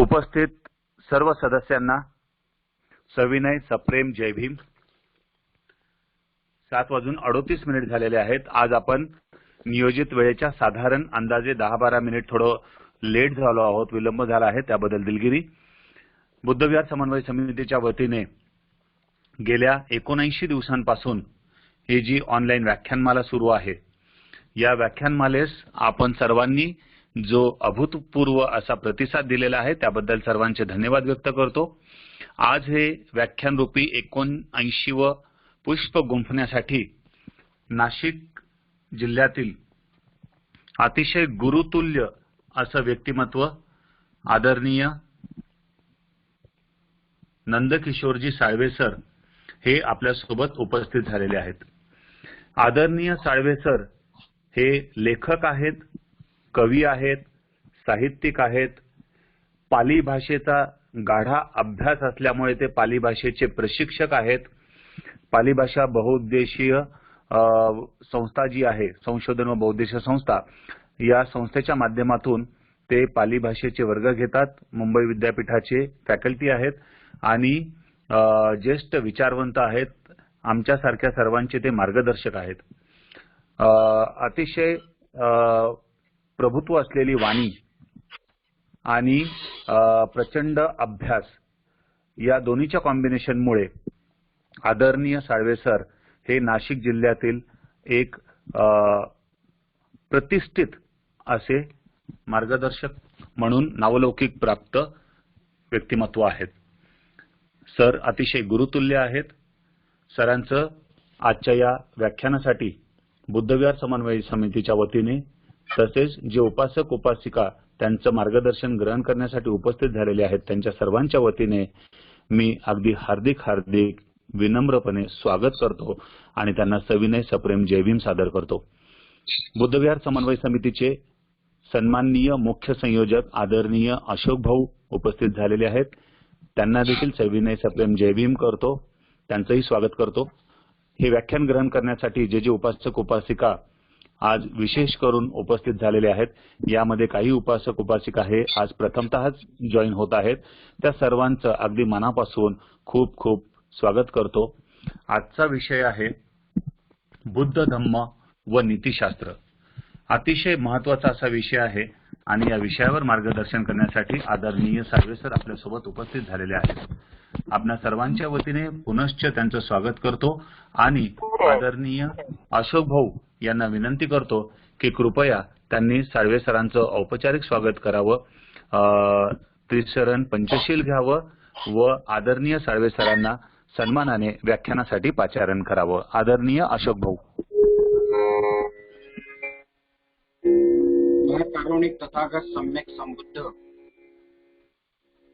उपस्थित सर्व सदस्यांना सविनय सप्रेम जय भीम। 7:38 झालेले आहेत। आज आपण नियोजित वेळेच्या साधारण अंदाजे 10-12 मिनिट थोडं लेट झालो आहोत, विलंब झाला आहे, त्याबद्दल दिलगिरी। बुद्धविहार समन्वय समितीच्या वतीने गेल्या 79 दिवसांपासून ही जी ऑनलाईन व्याख्यानमाला सुरू आहे, या व्याख्यानमालेस आपण सर्वांनी जो अभूतपूर्व असा प्रतिसाद दिलेला आहे त्याबद्दल सर्वांचे धन्यवाद व्यक्त करतो। आज हे व्याख्यान रूपी 79व पुष्प गुंफण्यासाठी नाशिक जिल्ह्यातील अतिशय गुरुतुल्य असं व्यक्तिमत्व आदरणीय नंदकिशोरजी साळवे सर हे आपल्या सोबत उपस्थित झालेले आहेत। आदरणीय साळवे सर हे लेखक आहेत, कवी आहेत, साहित्यिक आहेत। पाली भाषेचा गाढा अभ्यास असल्यामुळे ते पाली भाषेचे प्रशिक्षक आहेत। पाली भाषा बहुउद्देशीय संस्था जी आहे, संशोधन व बहुउद्देशीय संस्था, या संस्थेच्या माध्यमातून ते पाली भाषेचे वर्ग घेतात। मुंबई विद्यापीठाचे फॅकल्टी आहेत आणि ज्येष्ठ विचारवंत आहेत। आमच्यासारख्या सर्वांचे ते मार्गदर्शक आहेत। अतिशय प्रभुत्व असलेली वाणी आणि प्रचंड अभ्यास या दोन्हीच्या कॉम्बिनेशनमुळे आदरणीय साळवे सर हे नाशिक जिल्ह्यातील एक प्रतिष्ठित असे मार्गदर्शक म्हणून नावलौकिक प्राप्त व्यक्तिमत्व आहेत। सर अतिशय गुरुतुल्य आहेत। सरांचं आजच्या या व्याख्यानासाठी बुद्धविहार समन्वय समितीच्या वतीने तसेच जे उपासक उपासिका त्यांचं मार्गदर्शन ग्रहण करण्यासाठी उपस्थित झालेले आहेत त्यांच्या सर्वांच्या वतीने मी अगदी हार्दिक विनम्रपणे स्वागत करतो आणि त्यांना सविनय सप्रेम जय भीम सादर करतो। बुद्धविहार समन्वय समितीचे सन्माननीय मुख्य संयोजक आदरणीय अशोक भाऊ उपस्थित झालेले आहेत, त्यांना देखील सविनय सप्रेम जय भीम करतो, त्यांचंही स्वागत करतो। हे व्याख्यान ग्रहण करण्यासाठी जे उपासक उपासिका आज विशेष करून उपस्थित झालेले आहेत, यामध्ये काही उपासक उपासिका हे आज प्रथमतःच जॉईन होत आहेत, त्या सर्वांचं अगदी मनापासून खूप खूप स्वागत करतो। आजचा विषय आहे बुद्ध धम्म व नीतिशास्त्र। अतिशय महत्त्वाचा असा विषय आहे आणि या विषयावर मार्गदर्शन करण्यासाठी आदरणीय साळवे सर आपल्यासोबत उपस्थित झालेले आहेत। आपल्या सर्वांच्या वतीने पुनश्च त्यांचं स्वागत करतो आणि आदरणीय अशोक भाऊ यांना विनंती करतो की कृपया त्यांनी साळवे सरांचं औपचारिक स्वागत करावं, त्रिशरण पंचशील घ्यावं व आदरणीय साळवे सरांना सन्मानाने व्याख्यानासाठी पाचारण करावं। आदरणीय अशोक भाऊ। कारुणिक तथागत सम्यक संबुद्ध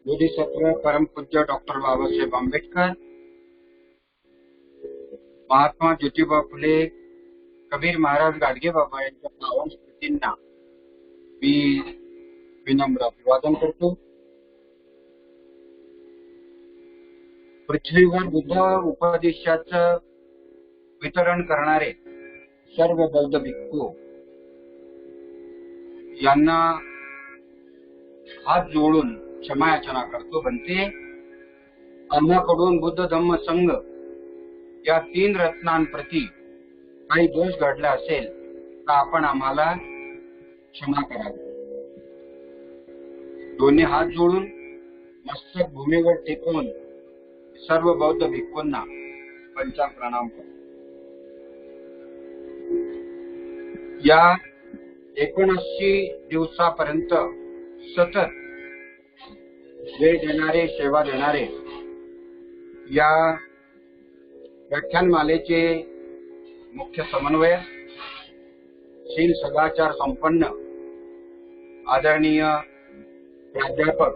बोधिसत्व परम पूज्य डॉक्टर बाबासाहेब आंबेडकर, महात्मा ज्योतिबा फुले, कबीर महाराज गाडगे बाबा यांच्या पावन स्मृतींना मी विनम्र अभिवादन करतो। पृथ्वीवर बुद्ध उपदेशाचं वितरण करणारे सर्व बौद्ध भिक्खू यांना हात जोडून क्षमायाचना करतो। बनते आम्हाकडून बुद्ध धम्म संघ या 3 रत्नांप्रती काही दोष घडला असेल तर आपण आम्हाला क्षमा करावी। दोन्ही हात जोडून मस्तक भूमीवर टेकवून सर्व बौद्ध भिक्खूंना पंचांग प्रणाम करतो। या 79 दिवसापर्यंत सतत वेळ देणारे, सेवा देणारे या व्याख्यानमालेचे मुख्य समन्वयक, शील सदाचार संपन्न आदरणीय प्राध्यापक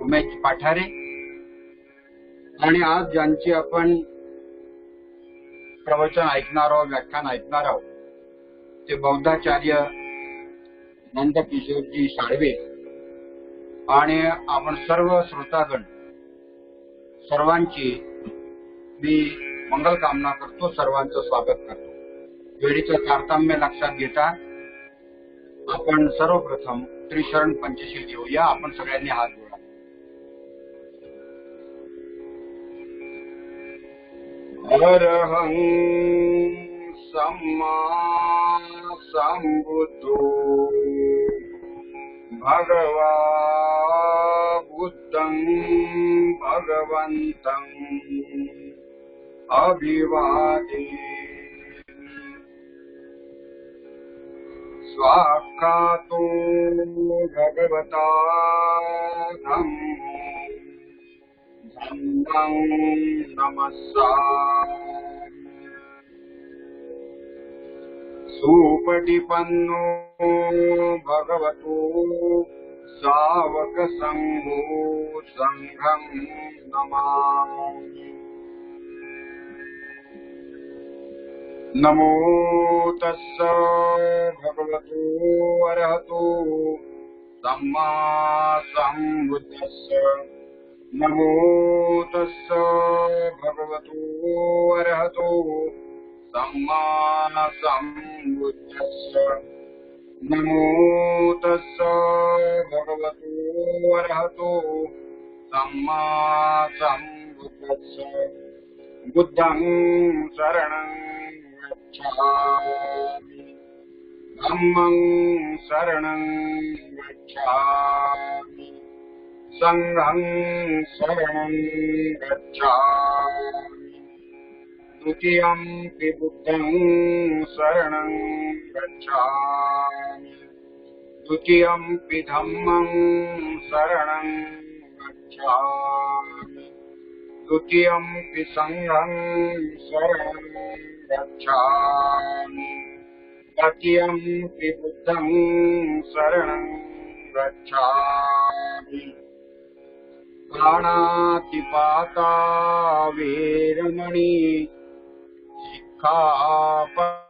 उमेश पाठारे आणि आज ज्यांची आपण प्रवचन ऐकणार आहोत, व्याख्यान ऐकणार आहोत, ते बौद्धाचार्य नंदकिशोरजी साळवे आणि आपण सर्व श्रोतागण सर्वांची मी मंगल कामना करतो, सर्वांचं स्वागत करतो। वेळेचं तारतम्य लक्षात घेता आपण सर्वप्रथम त्रिशरण पंचशील घेऊया. आपण सगळ्यांनी हात जोडा. अरहं सम्मा सम्बुद्धो भगवा बुद्धं भगवन्तं अभिवादे. स्वाक्षातो भगवता धम्मो धम्मं नमस्सामि. सुपटिपन्नो भगवतो सावकसङ्घो सङ्घं नमामि. नमो तस्स भगवतो अरहतो सम्मा सम्बुद्धस्स. नमो तस्स भगवतो अरहतो सम्मा सम्बुद्धस्स. नमो तस्स भगवतो अरहतो सम्मा सम्बुद्धस्स. बुद्धं शरणं गच्छामि. धम्मं शरणं गच्छामि. संघं शरणं गच्छामि. द्वितीयंपि बुद्धं शरणं गच्छामि. द्वितीयंपि धम्मं शरणं गच्छामि. द्वितीयंपि संघं शरणं गच्छामि. तृतीयंपि बुद्धं शरणं गच्छामि. प्राणातिपाता वेरमणि सिक्खापदं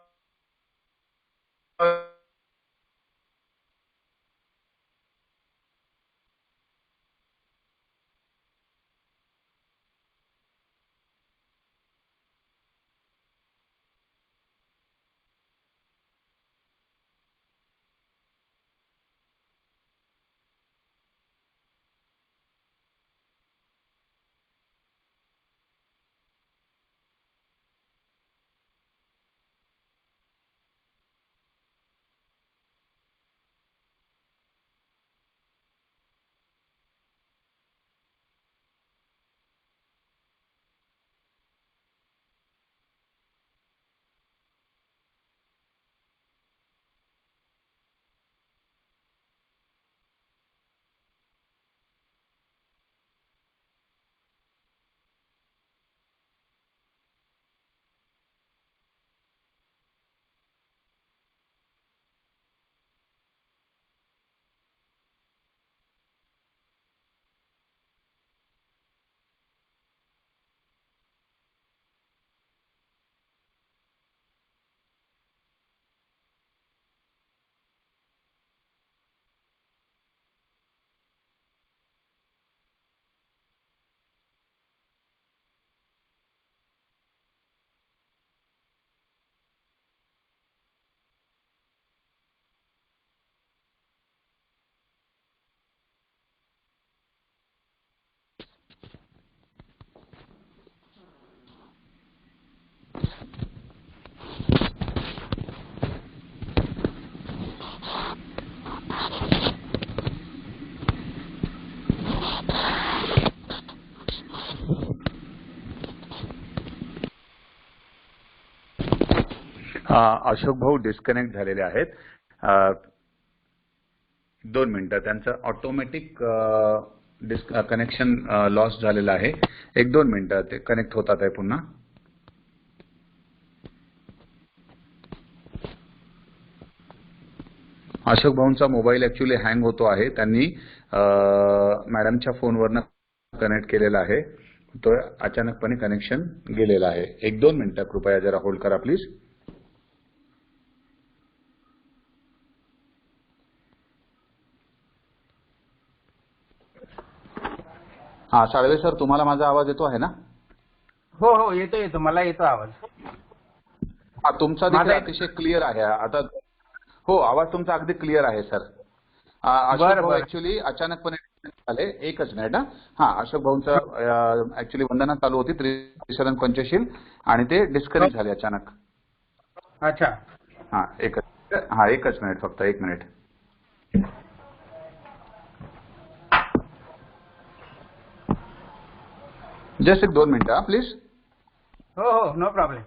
अशोक भाऊ डिस्कनेक्ट झालेले आहेत. 2 मिनिटं. त्यांचं ऑटोमॅटिक कनेक्शन लॉस झालेलं आहे. 1-2 मिनिटं ते कनेक्ट होतात आहे पुन्हा. अशोक भाऊंचा मोबाईल ऍक्च्युली हँग होतो आहे. त्यांनी मॅडमच्या फोनवरनं कनेक्ट केलेला आहे. तो अचानकपणे कनेक्शन गेलेला आहे. 1-2 मिनिटं कृपया जरा होल्ड करा प्लीज. हा, साळवे सर, तुम्हाला माझा आवाज येतो आहे ना? हो हो, येतो मला येतो आवाज. हा, तुमचा देखील अतिशय क्लिअर आहे. आता हो, आवाज तुमचा अगदी क्लिअर आहे सर. अशोक बरं भाऊ बरं ऍक्च्युली अचानकपणे आले. एकच मिनिट. हा, अशोक भाऊंचं ऍक्च्युली वंदना चालू होती त्रिशरण पंचशील आणि ते डिस्कनेक्ट झाले अचानक. अच्छा एकच मिनिट, फक्त 1 मिनिट. जस्ट 2 मिनिटं प्लीज. हो हो नो प्रॉब्लेम.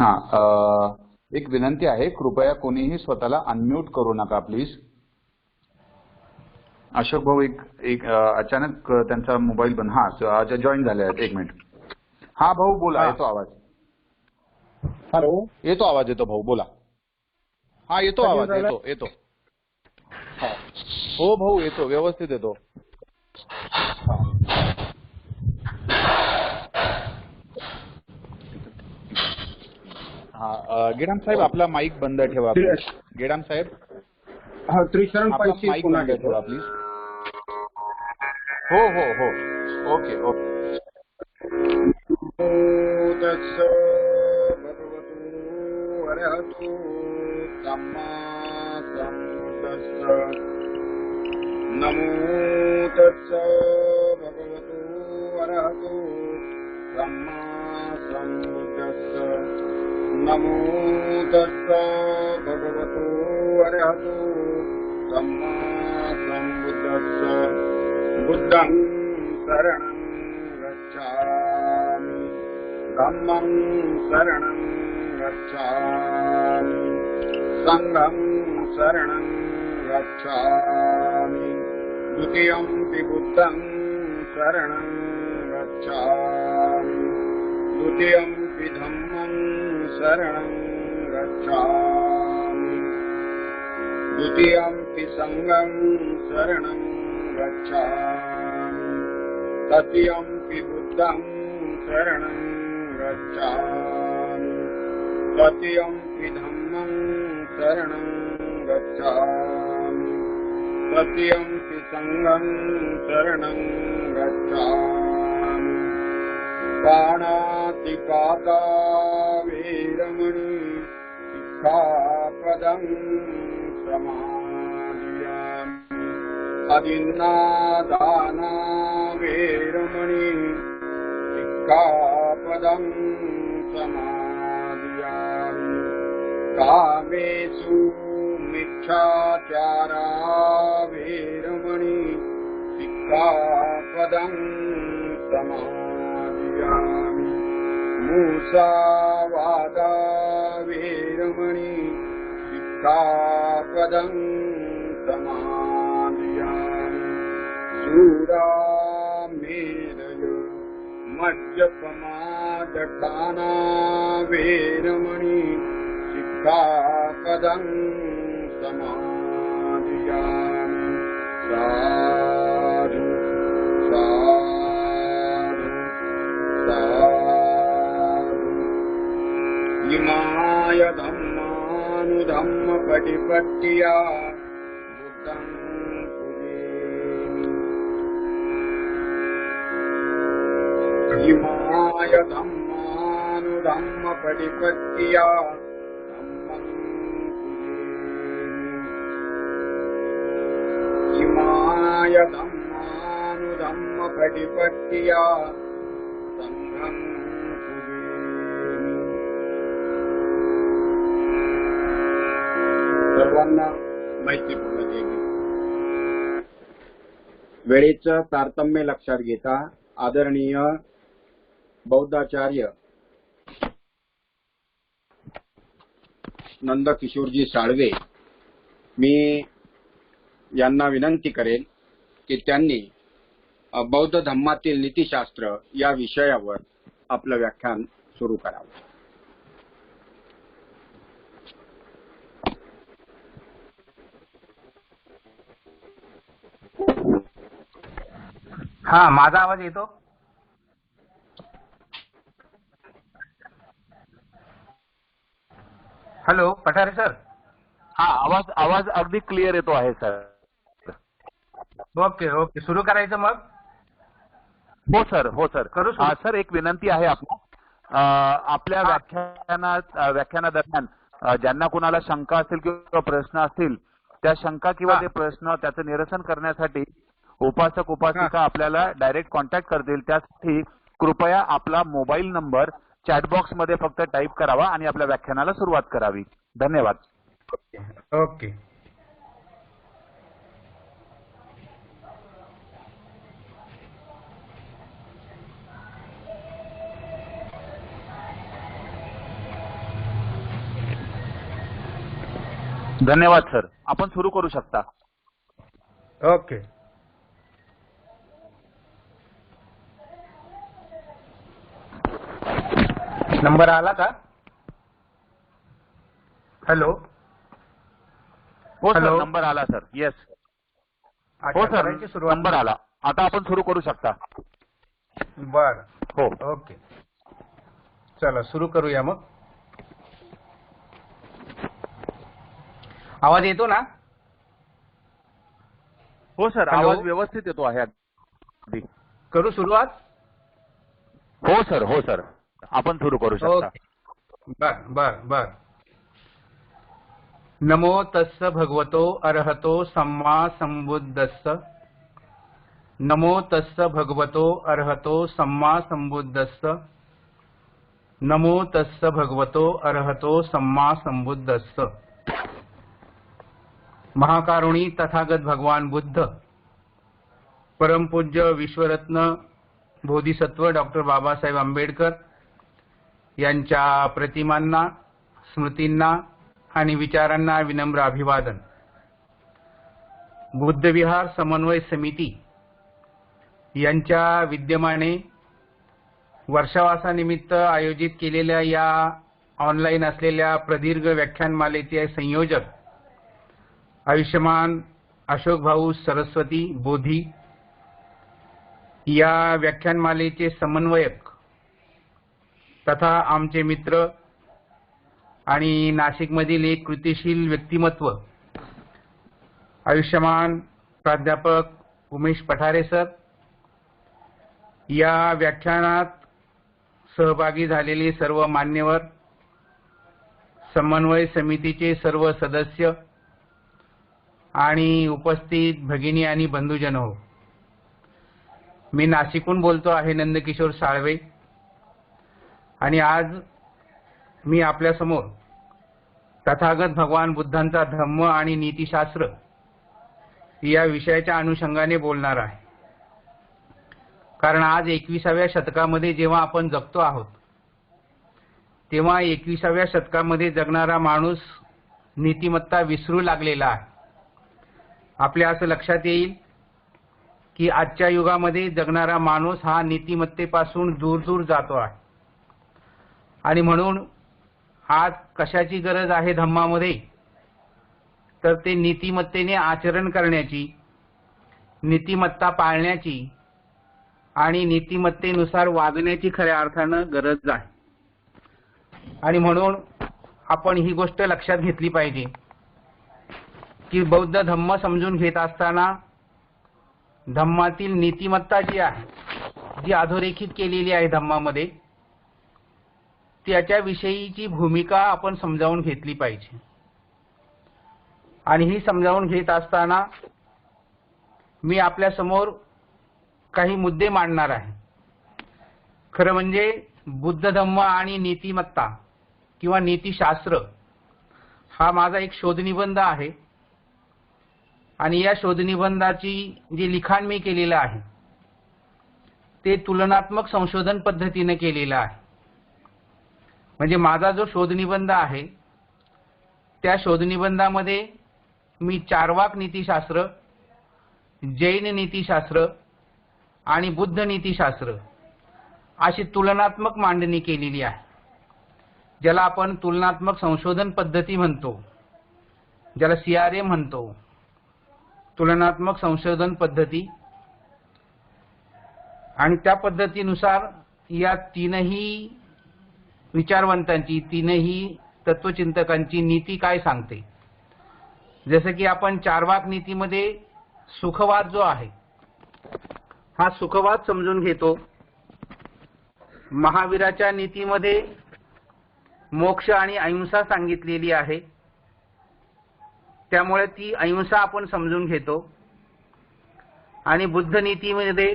हा, एक विनंती आहे, कृपया कोणीही स्वतःला अनम्यूट करू नका प्लीज. अशोक भाऊ एक अचानक त्यांचा मोबाईल बंद. हा, जॉईन झाले आहेत. 1 मिनिट. हा भाऊ बोला. येतो आवाज. हॅलो. येतो आवाज. येतो भाऊ बोला. हा, येतो आवाज. येतो. हो भाऊ, येतो, व्यवस्थित येतो. हा, गेडाम साहेब आपला माईक बंद ठेवा प्लीज. गेडाम साहेब त्रिशरण आपला पंचशील माईक पुन्हा बंद घेतो. ठेवा प्लीज. हो. ओके. तस्स भगवतो अरहतो सम्मा सम्बुद्धस्स. नमो तस्स भगवतो अरहतो सम्मा सम्बुद्धस्स. नमो तस्स भगवतो अरहतो सम्मा सम्बुद्धस्स. बुद्धं शरणं गच्छामि. धम्मं शरणं गच्छामि. संघं शरणं गच्छामि. द्वितीयं पि बुद्धं शरणं गच्छामि. द्वितीयं पि धम्मं शरणं गच्छामि. द्वितीयं पि संघं शरणं गच्छामि. तृतीयं पि बुद्धं शरणं गच्छामि. तृतीयं पि धम्मं शरणं गच्छामि. तृतीयं पि संघं शरणं गच्छामि. पाणातिपाता वेरमणि सिक्खापदं समादियामि. अदिन्नादाना वेरमणि सिक्खापदं समादियामि. कामेषु मिथ्याचारा वेरमणि सिक्खापदं समादियामि. मूसावादा वेरमणि सिक्खापदं समादियामि. सूरामेरय मद्यपमादठाना वेरमणि सिक्खापदं समादियामि. साधु साधु साधु. इमाय धम्मानुधम्मपटिपट्टिया बुद्धं पुजेमि. इमाय धम्मानुधम्मपटिपट्टिया धम्मं पुजेमि. इमाय धम्मानुधम्मपटिपट्टिया संघं पुजेमि. सर्वांना मैत्रीपूर्ण देवी. वेळेचं तारतम्य लक्षात घेता आदरणीय बौद्धाचार्य नंदकिशोरजी साळवे, मी यांना विनंती करेन की त्यांनी बौद्ध धम्मातील नीतिशास्त्र या विषयावर आपलं व्याख्यान सुरू करावं. हा, माझा आवाज येतो? Hello Pathare sir. हा, आवाज आवाज अगदी क्लिअर येतो आहे सर. ओके ओके, सुरू करायचं मग? हो सर, हो सर. करू सुरू? सर, एक विनंती आहे आपल्या व्याख्यानादरम्यान ज्यांना कुणाला शंका असतील किंवा प्रश्न असतील, त्या शंका किंवा हा. ते प्रश्न त्याचं निरसन करण्यासाठी उपासक उपासिका आपल्याला डायरेक्ट कॉन्टॅक्ट करतील. त्यासाठी कृपया आपला मोबाईल नंबर चॅटबॉक्स मध्ये फक्त टाईप करावा आणि आपल्या व्याख्यानाला सुरुवात करावी. धन्यवाद. ओके. धन्यवाद सर. आपण सुरू करू शकता. ओके. नंबर आला का? हॅलो. हो सर, हॅलो. नंबर आला सर. येस. अच्छा, हो सर, करायची सुरुवात? नंबर आला. आता आपण सुरू करू शकता. बर. हो. ओके, चला सुरू करूया मग. आवाज येतो ना? हो सर, हॅलो. आवाज व्यवस्थित येतो आहे अगदी. करू सुरुवात? हो सर, हो सर, आपण सुरू करू शकता. ओके. बर बर बर. नमो तस्स भगवतो अरहतो सम्मा संबुद्धस्स. नमो तस्स भगवतो अरहतो सम्मा संबुद्धस्स. नमो तस्स भगवतो अरहतो सम्मा संबुद्धस्स. महाकारुणी तथागत भगवान बुद्ध, परमपूज्य विश्वरत्न बोधिसत्व डॉक्टर बाबासाहेब आंबेडकर यांच्या प्रतिमांना, स्मृतींना आणि विचारांना विनम्र अभिवादन. बुद्धविहार समन्वय समिती यांच्या विद्यमाने वर्षावासानिमित्त आयोजित केलेल्या या ऑनलाईन असलेल्या प्रदीर्घ व्याख्यानमालेचे संयोजक आयुष्यमान अशोक भाऊ सरस्वती बोधी, या व्याख्यानमालेचे समन्वयक तथा आमचे मित्र आणि नाशिकमधील एक कृतिशील व्यक्तिमत्व आयुष्यमान प्राध्यापक उमेश पठारे सर, या व्याख्यानात सहभागी झालेले सर्व मान्यवर, समन्वय समितीचे सर्व सदस्य आणि उपस्थित भगिनी आणि बंधुजन हो. मी नाशिकहून बोलतो आहे, नंदकिशोर साळवे. आणि आज मी आपल्या समोर तथागत भगवान बुद्धांचा धम्म आणि नीतिशास्त्र या विषयाच्या अनुषंगाने बोलणार आहे. कारण आज 21व्या शतकामध्ये जेव्हा आपण जगतो आहोत, तेव्हा 21व्या शतकामध्ये जगणारा माणूस नीतिमत्ता विसरू लागलेला आहे. आपल्या असं लक्षात येईल की आजच्या युगामध्ये जगणारा माणूस हा नीतिमत्तेपासून दूर दूर जातो आहे. आणि म्हणून आज कशाची गरज आहे धम्मामध्ये, तर ते नीतिमत्तेने आचरण करण्याची, नीतिमत्ता पाळण्याची आणि नीतिमत्तेनुसार वागण्याची खऱ्या अर्थानं गरज आहे. आणि म्हणून आपण ही गोष्ट लक्षात घेतली पाहिजे की बौद्ध धम्म समजून घेत असताना धम्मातील नीतिमत्ता जी आहे, जी अधोरेखित केलेली आहे धम्मामध्ये, त्याच्याविषयीची भूमिका आपण समजावून घेतली पाहिजे. आणि ही समजावून घेत असताना मी आपल्या समोर काही मुद्दे मांडणार आहे. खरं म्हणजे बुद्ध धम्म आणि नीतिमत्ता किंवा नीतिशास्त्र हा माझा एक शोधनिबंध आहे. आणि या शोधनिबंधाची जे लिखाण मी केलेलं आहे ते तुलनात्मक संशोधन पद्धतीने केलेलं आहे. म्हणजे माझा जो शोधनिबंध आहे त्या शोधनिबंधामध्ये मी चार्वाक नीतिशास्त्र, जैन नीतिशास्त्र आणि बुद्ध नीतिशास्त्र अशी तुलनात्मक मांडणी केलेली आहे, ज्याला आपण तुलनात्मक संशोधन पद्धती म्हणतो, ज्याला CRA म्हणतो, तुलनात्मक संशोधन पद्धती. आणि त्या पद्धतीनुसार या तीनही विचारवंतांची, तीनही तत्वचिंतकांची नीती काय सांगते. जसं की आपण चारवाक नीतीमध्ये सुखवाद जो आहे हा सुखवाद समजून घेतो. महावीराच्या नीतीमध्ये मोक्ष आणि अहिंसा सांगितलेली आहे, त्यामुळे ती अहिंसा आपण समजून घेतो. आणि बुद्ध नीतीमध्ये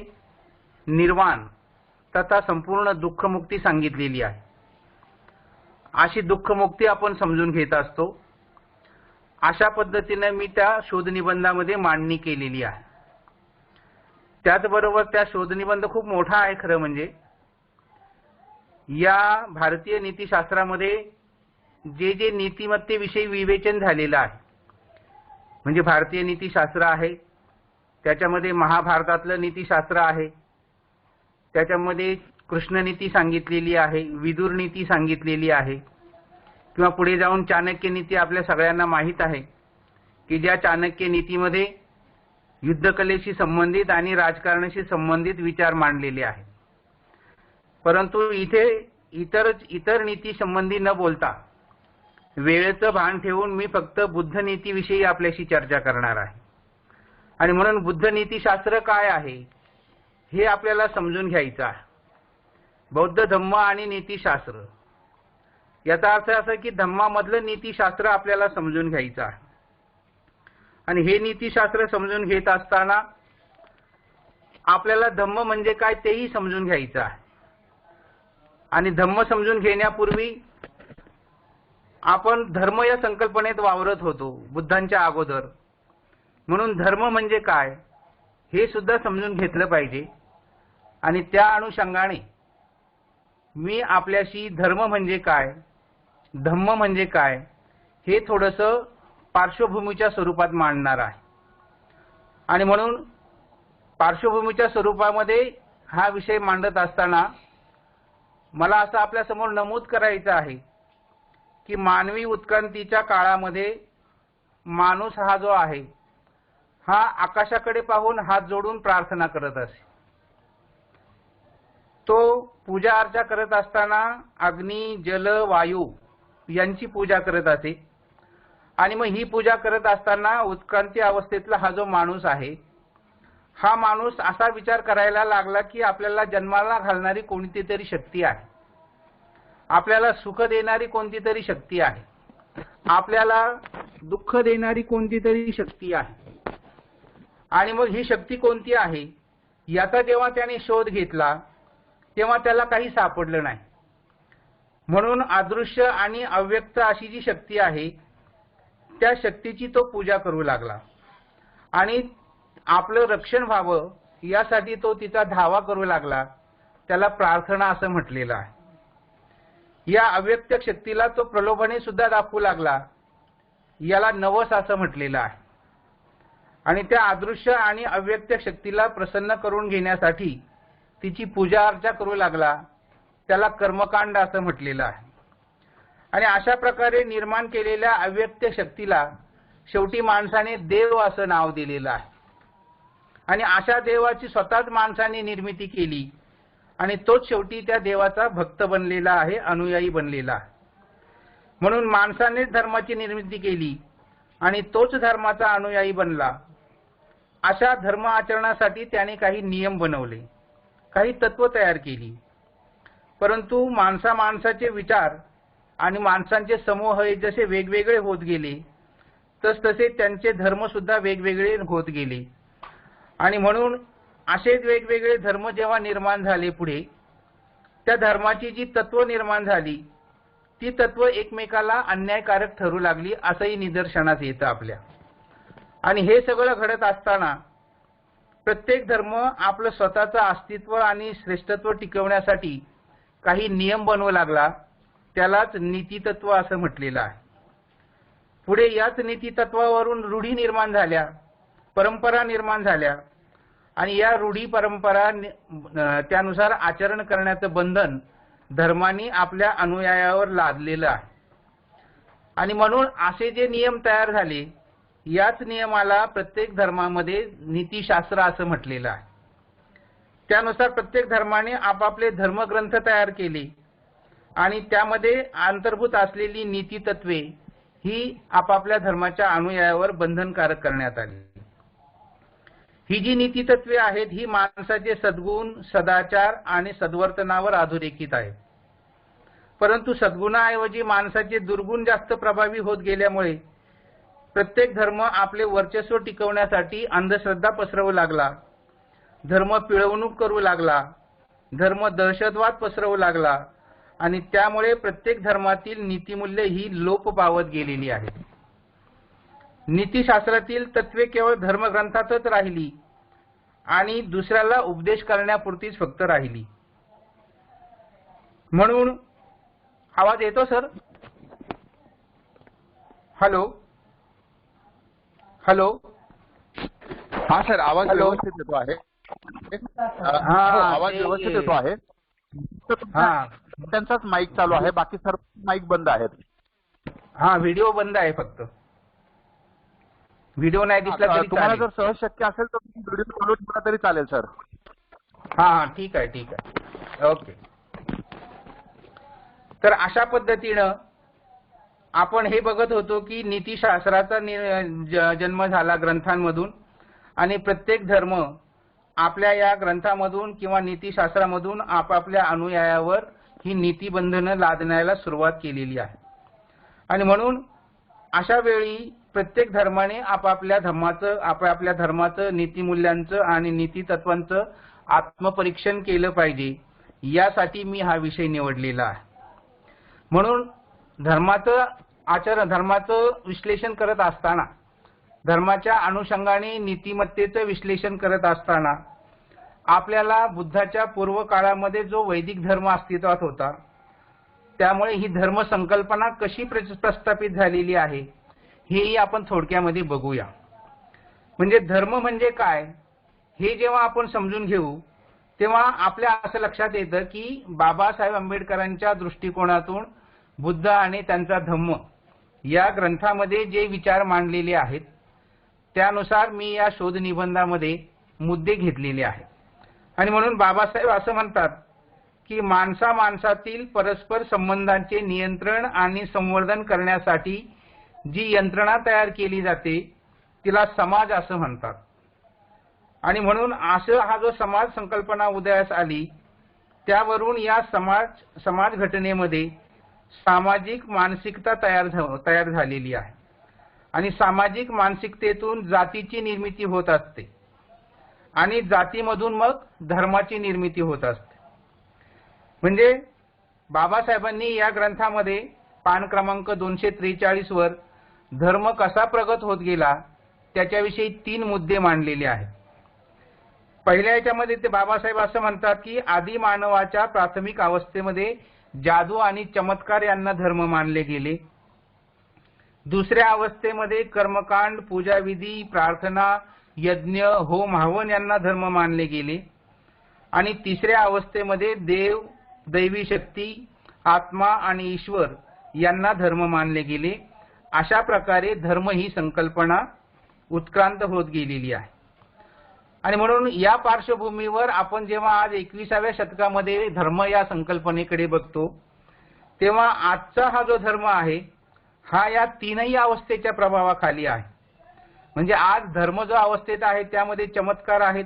निर्वाण तथा संपूर्ण दुःखमुक्ती सांगितलेली आहे. अशी दुःखमुक्ती आपण समजून घेत असतो. अशा पद्धतीने मी त्या शोधनिबंधामध्ये मांडणी केलेली आहे. त्याचबरोबर त्या शोधनिबंध खूप मोठा आहे. खरं म्हणजे या भारतीय नीतिशास्त्रामध्ये जे जे नीतिमत्तेविषयी विवेचन झालेलं आहे, म्हणजे भारतीय नीतिशास्त्र आहे, त्याच्यामध्ये महाभारतातलं नीतिशास्त्र आहे, त्याच्यामध्ये कृष्ण नीती सांगितलेली आहे, विदुर नीती सांगितलेली आहे, किंवा पुढे जाऊन चाणक्य नीती आपल्या सगळ्यांना माहीत आहे की ज्या चाणक्य नीतीमध्ये युद्धकलेशी संबंधित आणि राजकारणाशी संबंधित विचार मांडलेले आहेत. परंतु इथे इतर नीती संबंधी न बोलता वेळेचं भान ठेवून मी फक्त बुद्ध नीतीविषयी आपल्याशी चर्चा करणार आहे. आणि म्हणून बुद्ध नीतिशास्त्र काय आहे हे आपल्याला समजून घ्यायचं आहे. बौद्ध धम्म आणि नीतिशास्त्र याचा अर्थ असा की धम्मामधलं नीतिशास्त्र आपल्याला समजून घ्यायचं आहे. आणि हे नीतिशास्त्र समजून घेत असताना आपल्याला धम्म म्हणजे काय तेही समजून घ्यायचं आहे. आणि धम्म समजून घेण्यापूर्वी आपण धर्म या संकल्पनेत वावरत होतो बुद्धांच्या अगोदर. म्हणून धर्म म्हणजे काय हे सुद्धा समजून घेतलं पाहिजे. आणि त्या अनुषंगाने मी आपल्याशी धर्म म्हणजे काय, धम्म म्हणजे काय हे थोडंसं पार्श्वभूमीच्या स्वरूपात मांडणार आहे. आणि म्हणून पार्श्वभूमीच्या स्वरूपामध्ये हा विषय मांडत असताना मला असं आपल्या समोर नमूद करायचं आहे की मानवी उत्क्रांतीच्या काळामध्ये माणूस हा जो आहे हा आकाशाकडे पाहून हात जोडून प्रार्थना करत असे. तो पूजा अर्चा करत असताना अग्नी, जल, वायू यांची पूजा करत असे. आणि मग ही पूजा करत असताना उत्क्रांती अवस्थेतला हा जो माणूस आहे हा माणूस असा विचार करायला लागला की आपल्याला जन्माला घालणारी कोणती तरी शक्ती आहे, आपल्याला सुख देणारी कोणती तरी शक्ती आहे, आपल्याला दुःख देणारी कोणती तरी शक्ती आहे. आणि मग ही शक्ती कोणती आहे याचा जेव्हा त्याने शोध घेतला तेव्हा त्याला काही सापडलं नाही. म्हणून अदृश्य आणि अव्यक्त अशी जी शक्ती आहे त्या शक्तीची तो पूजा करू लागला. आणि आपलं रक्षण व्हावं यासाठी तो तिचा धावा करू लागला. त्याला प्रार्थना असं म्हटलेलं आहे. या अव्यक्त शक्तीला तो प्रलोभने सुद्धा दाखवू लागला. याला नवस असं म्हटलेलं आहे. आणि त्या अदृश्य आणि अव्यक्त शक्तीला प्रसन्न करून घेण्यासाठी तिची पूजा अर्चा करू लागला. त्याला कर्मकांड असं म्हटलेलं आहे. आणि अशा प्रकारे निर्माण केलेल्या अव्यक्त शक्तीला शेवटी माणसाने देव असं नाव दिलेलं आहे. आणि अशा देवाची स्वतःच माणसाने निर्मिती केली आणि तोच शेवटी त्या देवाचा भक्त बनलेला आहे, अनुयायी बनलेला आहे. म्हणून माणसानेच धर्माची निर्मिती केली आणि तोच धर्माचा अनुयायी बनला. अशा धर्म आचरणासाठी त्याने काही नियम बनवले, काही तत्व तयार केली. परंतु माणसाचे विचार आणि माणसांचे समूह हे जसे वेगवेगळे होत गेले तसे त्यांचे धर्म सुद्धा वेगवेगळे होत गेले. आणि म्हणून असेच वेगवेगळे धर्म जेव्हा निर्माण झाले पुढे, त्या धर्माची जी तत्व निर्माण झाली ती तत्व एकमेकाला अन्यायकारक ठरू लागली असंही निदर्शनास येतं आपल्या. आणि हे सगळं घडत असताना प्रत्येक धर्म आपलं स्वतःचं अस्तित्व आणि श्रेष्ठत्व टिकवण्यासाठी काही नियम बनवू लागला. त्यालाच नीतितत्व असं म्हटलेलं आहे. पुढे याच नीतितत्वावरून रूढी निर्माण झाल्या, परंपरा निर्माण झाल्या. आणि या रूढी परंपरा त्यानुसार आचरण करण्याचं बंधन धर्मानी आपल्या अनुयायावर लादलेलं आहे. आणि म्हणून असे जे नियम तयार झाले याच नियमाला प्रत्येक धर्मामध्ये नीतिशास्त्र असं म्हटलेलं आहे. त्यानुसार प्रत्येक धर्माने आपापले धर्मग्रंथ तयार केले आणि त्यामध्ये अंतर्भूत असलेली नीती तत्वे ही आपापल्या धर्माच्या अनुयायावर बंधनकारक करण्यात आली। ही जी नीती तत्वे आहेत ही माणसाचे सद्गुण, सदाचार आणि सद्वर्तनावर अधोरेखित आहेत। परंतु सद्गुणाऐवजी माणसाचे दुर्गुण जास्त प्रभावी होत गेल्यामुळे प्रत्येक धर्म आपले वर्चस्व टिकवण्यासाठी अंधश्रद्धा पसरवू लागला, धर्म पिळवणूक करू लागला, धर्म दहशतवाद पसरवू लागला आणि त्यामुळे प्रत्येक धर्मातील नीतिमूल्य ही लोप पावत गेलेली आहेत। नीतिशास्त्रातील तत्वे केवळ धर्मग्रंथातच राहिली आणि दुसऱ्याला उपदेश करण्यापुरतीच फक्त राहिली। म्हणून आवाज येतो सर? हॅलो हॅलो हा सर, आवाज हॅलो. व्यवस्थित येतो आहे. हा, आवाज ते- व्यवस्थित येतो आहे. हा त्यांचाच माईक चालू आहे, बाकी सर्व माईक बंद आहेत. हा व्हिडिओ बंद आहे, फक्त व्हिडिओ नाही दिसला तरी तुम्हाला चालेल। जर सहज शक्य असेल तर तुम्ही व्हिडिओ चालू ठेवला तरी चालेल सर. हा ठीक आहे, ठीक आहे, ओके। तर अशा पद्धतीनं आपण हे बघत होतो की नीतिशास्त्राचा जन्म झाला ग्रंथांमधून आणि प्रत्येक धर्म आपल्या या ग्रंथामधून किंवा नीतिशास्त्रामधून आपापल्या अनुयायावर ही नीतिबंधनं लादण्याला सुरुवात केलेली आहे। आणि म्हणून अशा वेळी प्रत्येक धर्माने आपापल्या धर्माचं नीतिमूल्यांचं आणि नीतितत्वांचं आत्मपरीक्षण केलं पाहिजे, यासाठी मी हा विषय निवडलेला आहे। म्हणून धर्माचं विश्लेषण करत असताना, धर्माच्या अनुषंगाने नीतिमत्तेचं विश्लेषण करत असताना आपल्याला बुद्धाच्या पूर्व काळामध्ये जो वैदिक धर्म अस्तित्वात होता त्यामुळे ही धर्म संकल्पना कशी प्रस्थापित झालेली आहे हेही आपण थोडक्यामध्ये बघूया। म्हणजे धर्म म्हणजे काय हे जेव्हा आपण समजून घेऊ तेव्हा आपल्या असं लक्षात येतं की बाबासाहेब आंबेडकरांच्या दृष्टिकोनातून बुद्ध आणि त्यांचा धम्म या ग्रंथामध्ये जे विचार मांडलेले आहेत त्यानुसार मी या शोध निबंधामध्ये मुद्दे घेतलेले आहेत। आणि म्हणून बाबासाहेब असं म्हणतात की माणसातील परस्पर संबंधांचे नियंत्रण आणि संवर्धन करण्यासाठी जी यंत्रणा तयार केली जाते तिला समाज असं म्हणतात। आणि म्हणून हा जो समाज संकल्पना उदयास आली त्यावरून या समाज घटनेमध्ये सामाजिक मानसिकता तयार झालेली आहे आणि सामाजिक मानसिकतेतून जातीची निर्मिती होत असते आणि जातीमधून मग धर्माची निर्मिती होत असते। म्हणजे बाबासाहेबांनी या ग्रंथामध्ये पान क्रमांक 243 वर धर्म कसा प्रगत होत गेला त्याच्याविषयी 3 मुद्दे मांडलेले आहेत। पहिल्या याच्यामध्ये ते बाबासाहेब असं म्हणतात की आदी मानवाच्या प्राथमिक अवस्थेमध्ये जादू आणि चमत्कार यांना धर्म मानले गेले। दुसऱ्या अवस्थेमध्ये कर्मकांड, पूजाविधी, प्रार्थना, यज्ञ, होम हवन यांना धर्म मानले गेले आणि तिसऱ्या अवस्थेमध्ये देव, दैवी शक्ती, आत्मा आणि ईश्वर यांना धर्म मानले गेले। अशा प्रकारे धर्म ही संकल्पना उत्क्रांत होत गेलेली आहे। आणि म्हणून या पार्श्वभूमीवर आपण जेव्हा आज 21व्या शतकामध्ये धर्म या संकल्पनेकडे बघतो तेव्हा आजचा हा जो धर्म आहे हा या 3ही अवस्थेच्या प्रभावाखाली आहे। म्हणजे आज धर्म जो अवस्थेत आहे त्यामध्ये चमत्कार आहेत,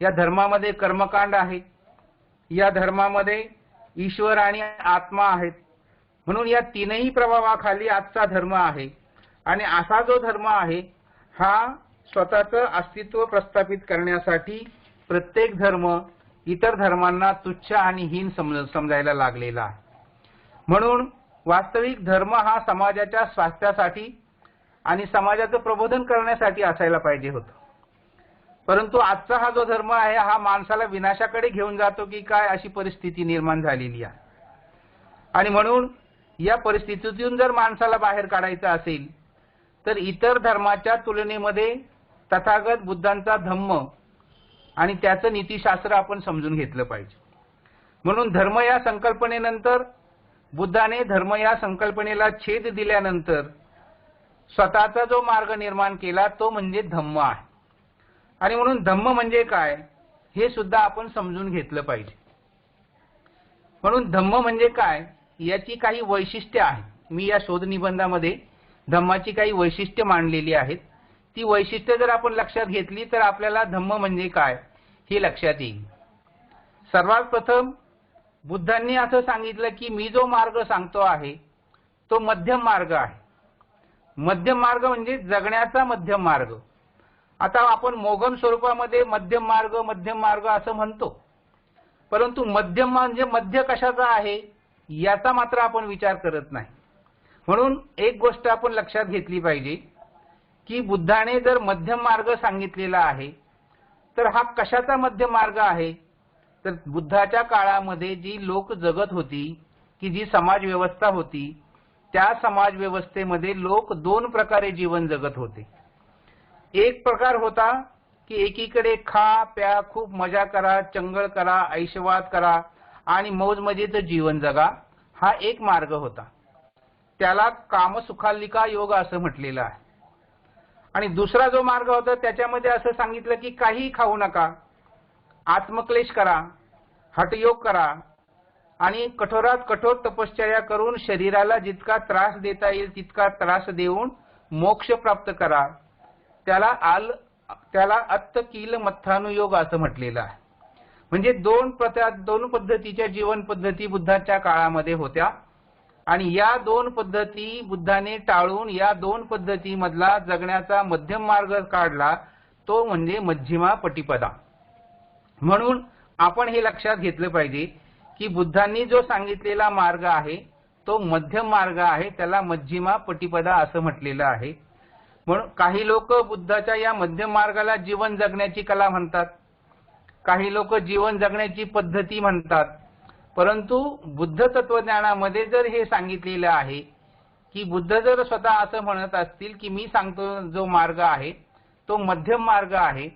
या धर्मामध्ये कर्मकांड आहे, या धर्मामध्ये ईश्वर आणि आत्मा आहेत। म्हणून या 3ही प्रभावाखाली आजचा धर्म आहे आणि असा जो धर्म आहे हा स्वतःचं अस्तित्व प्रस्थापित करण्यासाठी प्रत्येक धर्म इतर धर्मांना तुच्छ आणि हीन समजायला लागलेला आहे। म्हणून वास्तविक धर्म हा समाजाच्या स्वास्थ्यासाठी आणि समाजाचं प्रबोधन करण्यासाठी असायला पाहिजे होतं, परंतु आजचा हा जो धर्म आहे हा माणसाला विनाशाकडे घेऊन जातो की काय अशी परिस्थिती निर्माण झालेली आहे। आणि म्हणून या परिस्थितीतून जर माणसाला बाहेर काढायचं असेल तर इतर धर्माच्या तुलनेमध्ये तथागत बुद्धांचा धम्म आणि त्याचं नीतिशास्त्र आपण समजून घेतलं पाहिजे। म्हणून धर्म या संकल्पनेनंतर बुद्धाने धर्म या संकल्पनेला छेद दिल्यानंतर स्वतःचा जो मार्ग निर्माण केला तो म्हणजे धम्म आहे। आणि म्हणून धम्म म्हणजे काय हे सुद्धा आपण समजून घेतलं पाहिजे. म्हणून धम्म म्हणजे काय याची काही वैशिष्ट्ये आहेत. मी या शोध निबंधामध्ये धम्माची काही वैशिष्ट्ये मांडलेली आहेत. ती वैशिष्ट्ये जर आपण लक्षात घेतली तर आपल्याला धम्म म्हणजे काय हे लक्षात येईल. सर्वात प्रथम बुद्धांनी असं सांगितलं की मी जो मार्ग सांगतो आहे तो मध्यम मार्ग आहे. मध्यम मार्ग म्हणजे जगण्याचा मध्यम मार्ग. आता आपण मोगम स्वरूपामध्ये मध्यम मार्ग असं म्हणतो, परंतु मध्यम म्हणजे मध्य कशाचा आहे याचा मात्र आपण विचार करत नाही. म्हणून एक गोष्ट आपण लक्षात घेतली पाहिजे की बुद्धाने जर मध्यम मार्ग सांगितलेला आहे तर हा कशाचा मध्यम मार्ग आहे. तर बुद्धाच्या काळामध्ये जी लोक जगत होती, की जी समाज व्यवस्था होती, त्या समाज व्यवस्थेमध्ये लोक दोन प्रकारे जीवन जगत होते. एक प्रकार होता की एकीकडे खा प्या खूप मजा करा, चंगळ करा, ऐशवाद करा आणि मौजमजेचं जीवन जगा, हा एक मार्ग होता. त्याला कामसुखालिका योग असं म्हटलेलं आहे. आणि दुसरा जो मार्ग होता त्याच्यामध्ये असं सांगितलं की काही खाऊ नका, आत्मक्लेश करा, हठयोग करा आणि कठोरात कठोर तपश्चर्या करून शरीराला जितका त्रास देता येईल तितका त्रास देऊन मोक्ष प्राप्त करा. त्याला अत्तकील मत्थानुयोग असं म्हटलेलं आहे. म्हणजे दोन पद्धतीच्या जीवन पद्धती बुद्धाच्या काळामध्ये होत्या आणि या दोन पद्धती बुद्धाने टाळून या दोन पद्धतीमधला जगण्याचा मध्यम मार्ग काढला, तो म्हणजे मध्यमा पटिपदा. म्हणून आपण हे लक्षात घेतलं पाहिजे की बुद्धांनी जो सांगितलेला मार्ग आहे तो मध्यम मार्ग आहे, त्याला मध्यमा पटिपदा असं म्हटलेलं आहे. म्हणून काही लोक बुद्धाच्या या मध्यम मार्गाला जीवन जगण्याची कला म्हणतात, काही लोक जीवन जगण्याची पद्धती म्हणतात. परंतु बुद्ध तत्वज्ञानामध्ये जर हे सांगितलेलं आहे की बुद्ध जर स्वतः असं म्हणत असतील की मी सांगतो जो मार्ग आहे तो मध्यम मार्ग आहे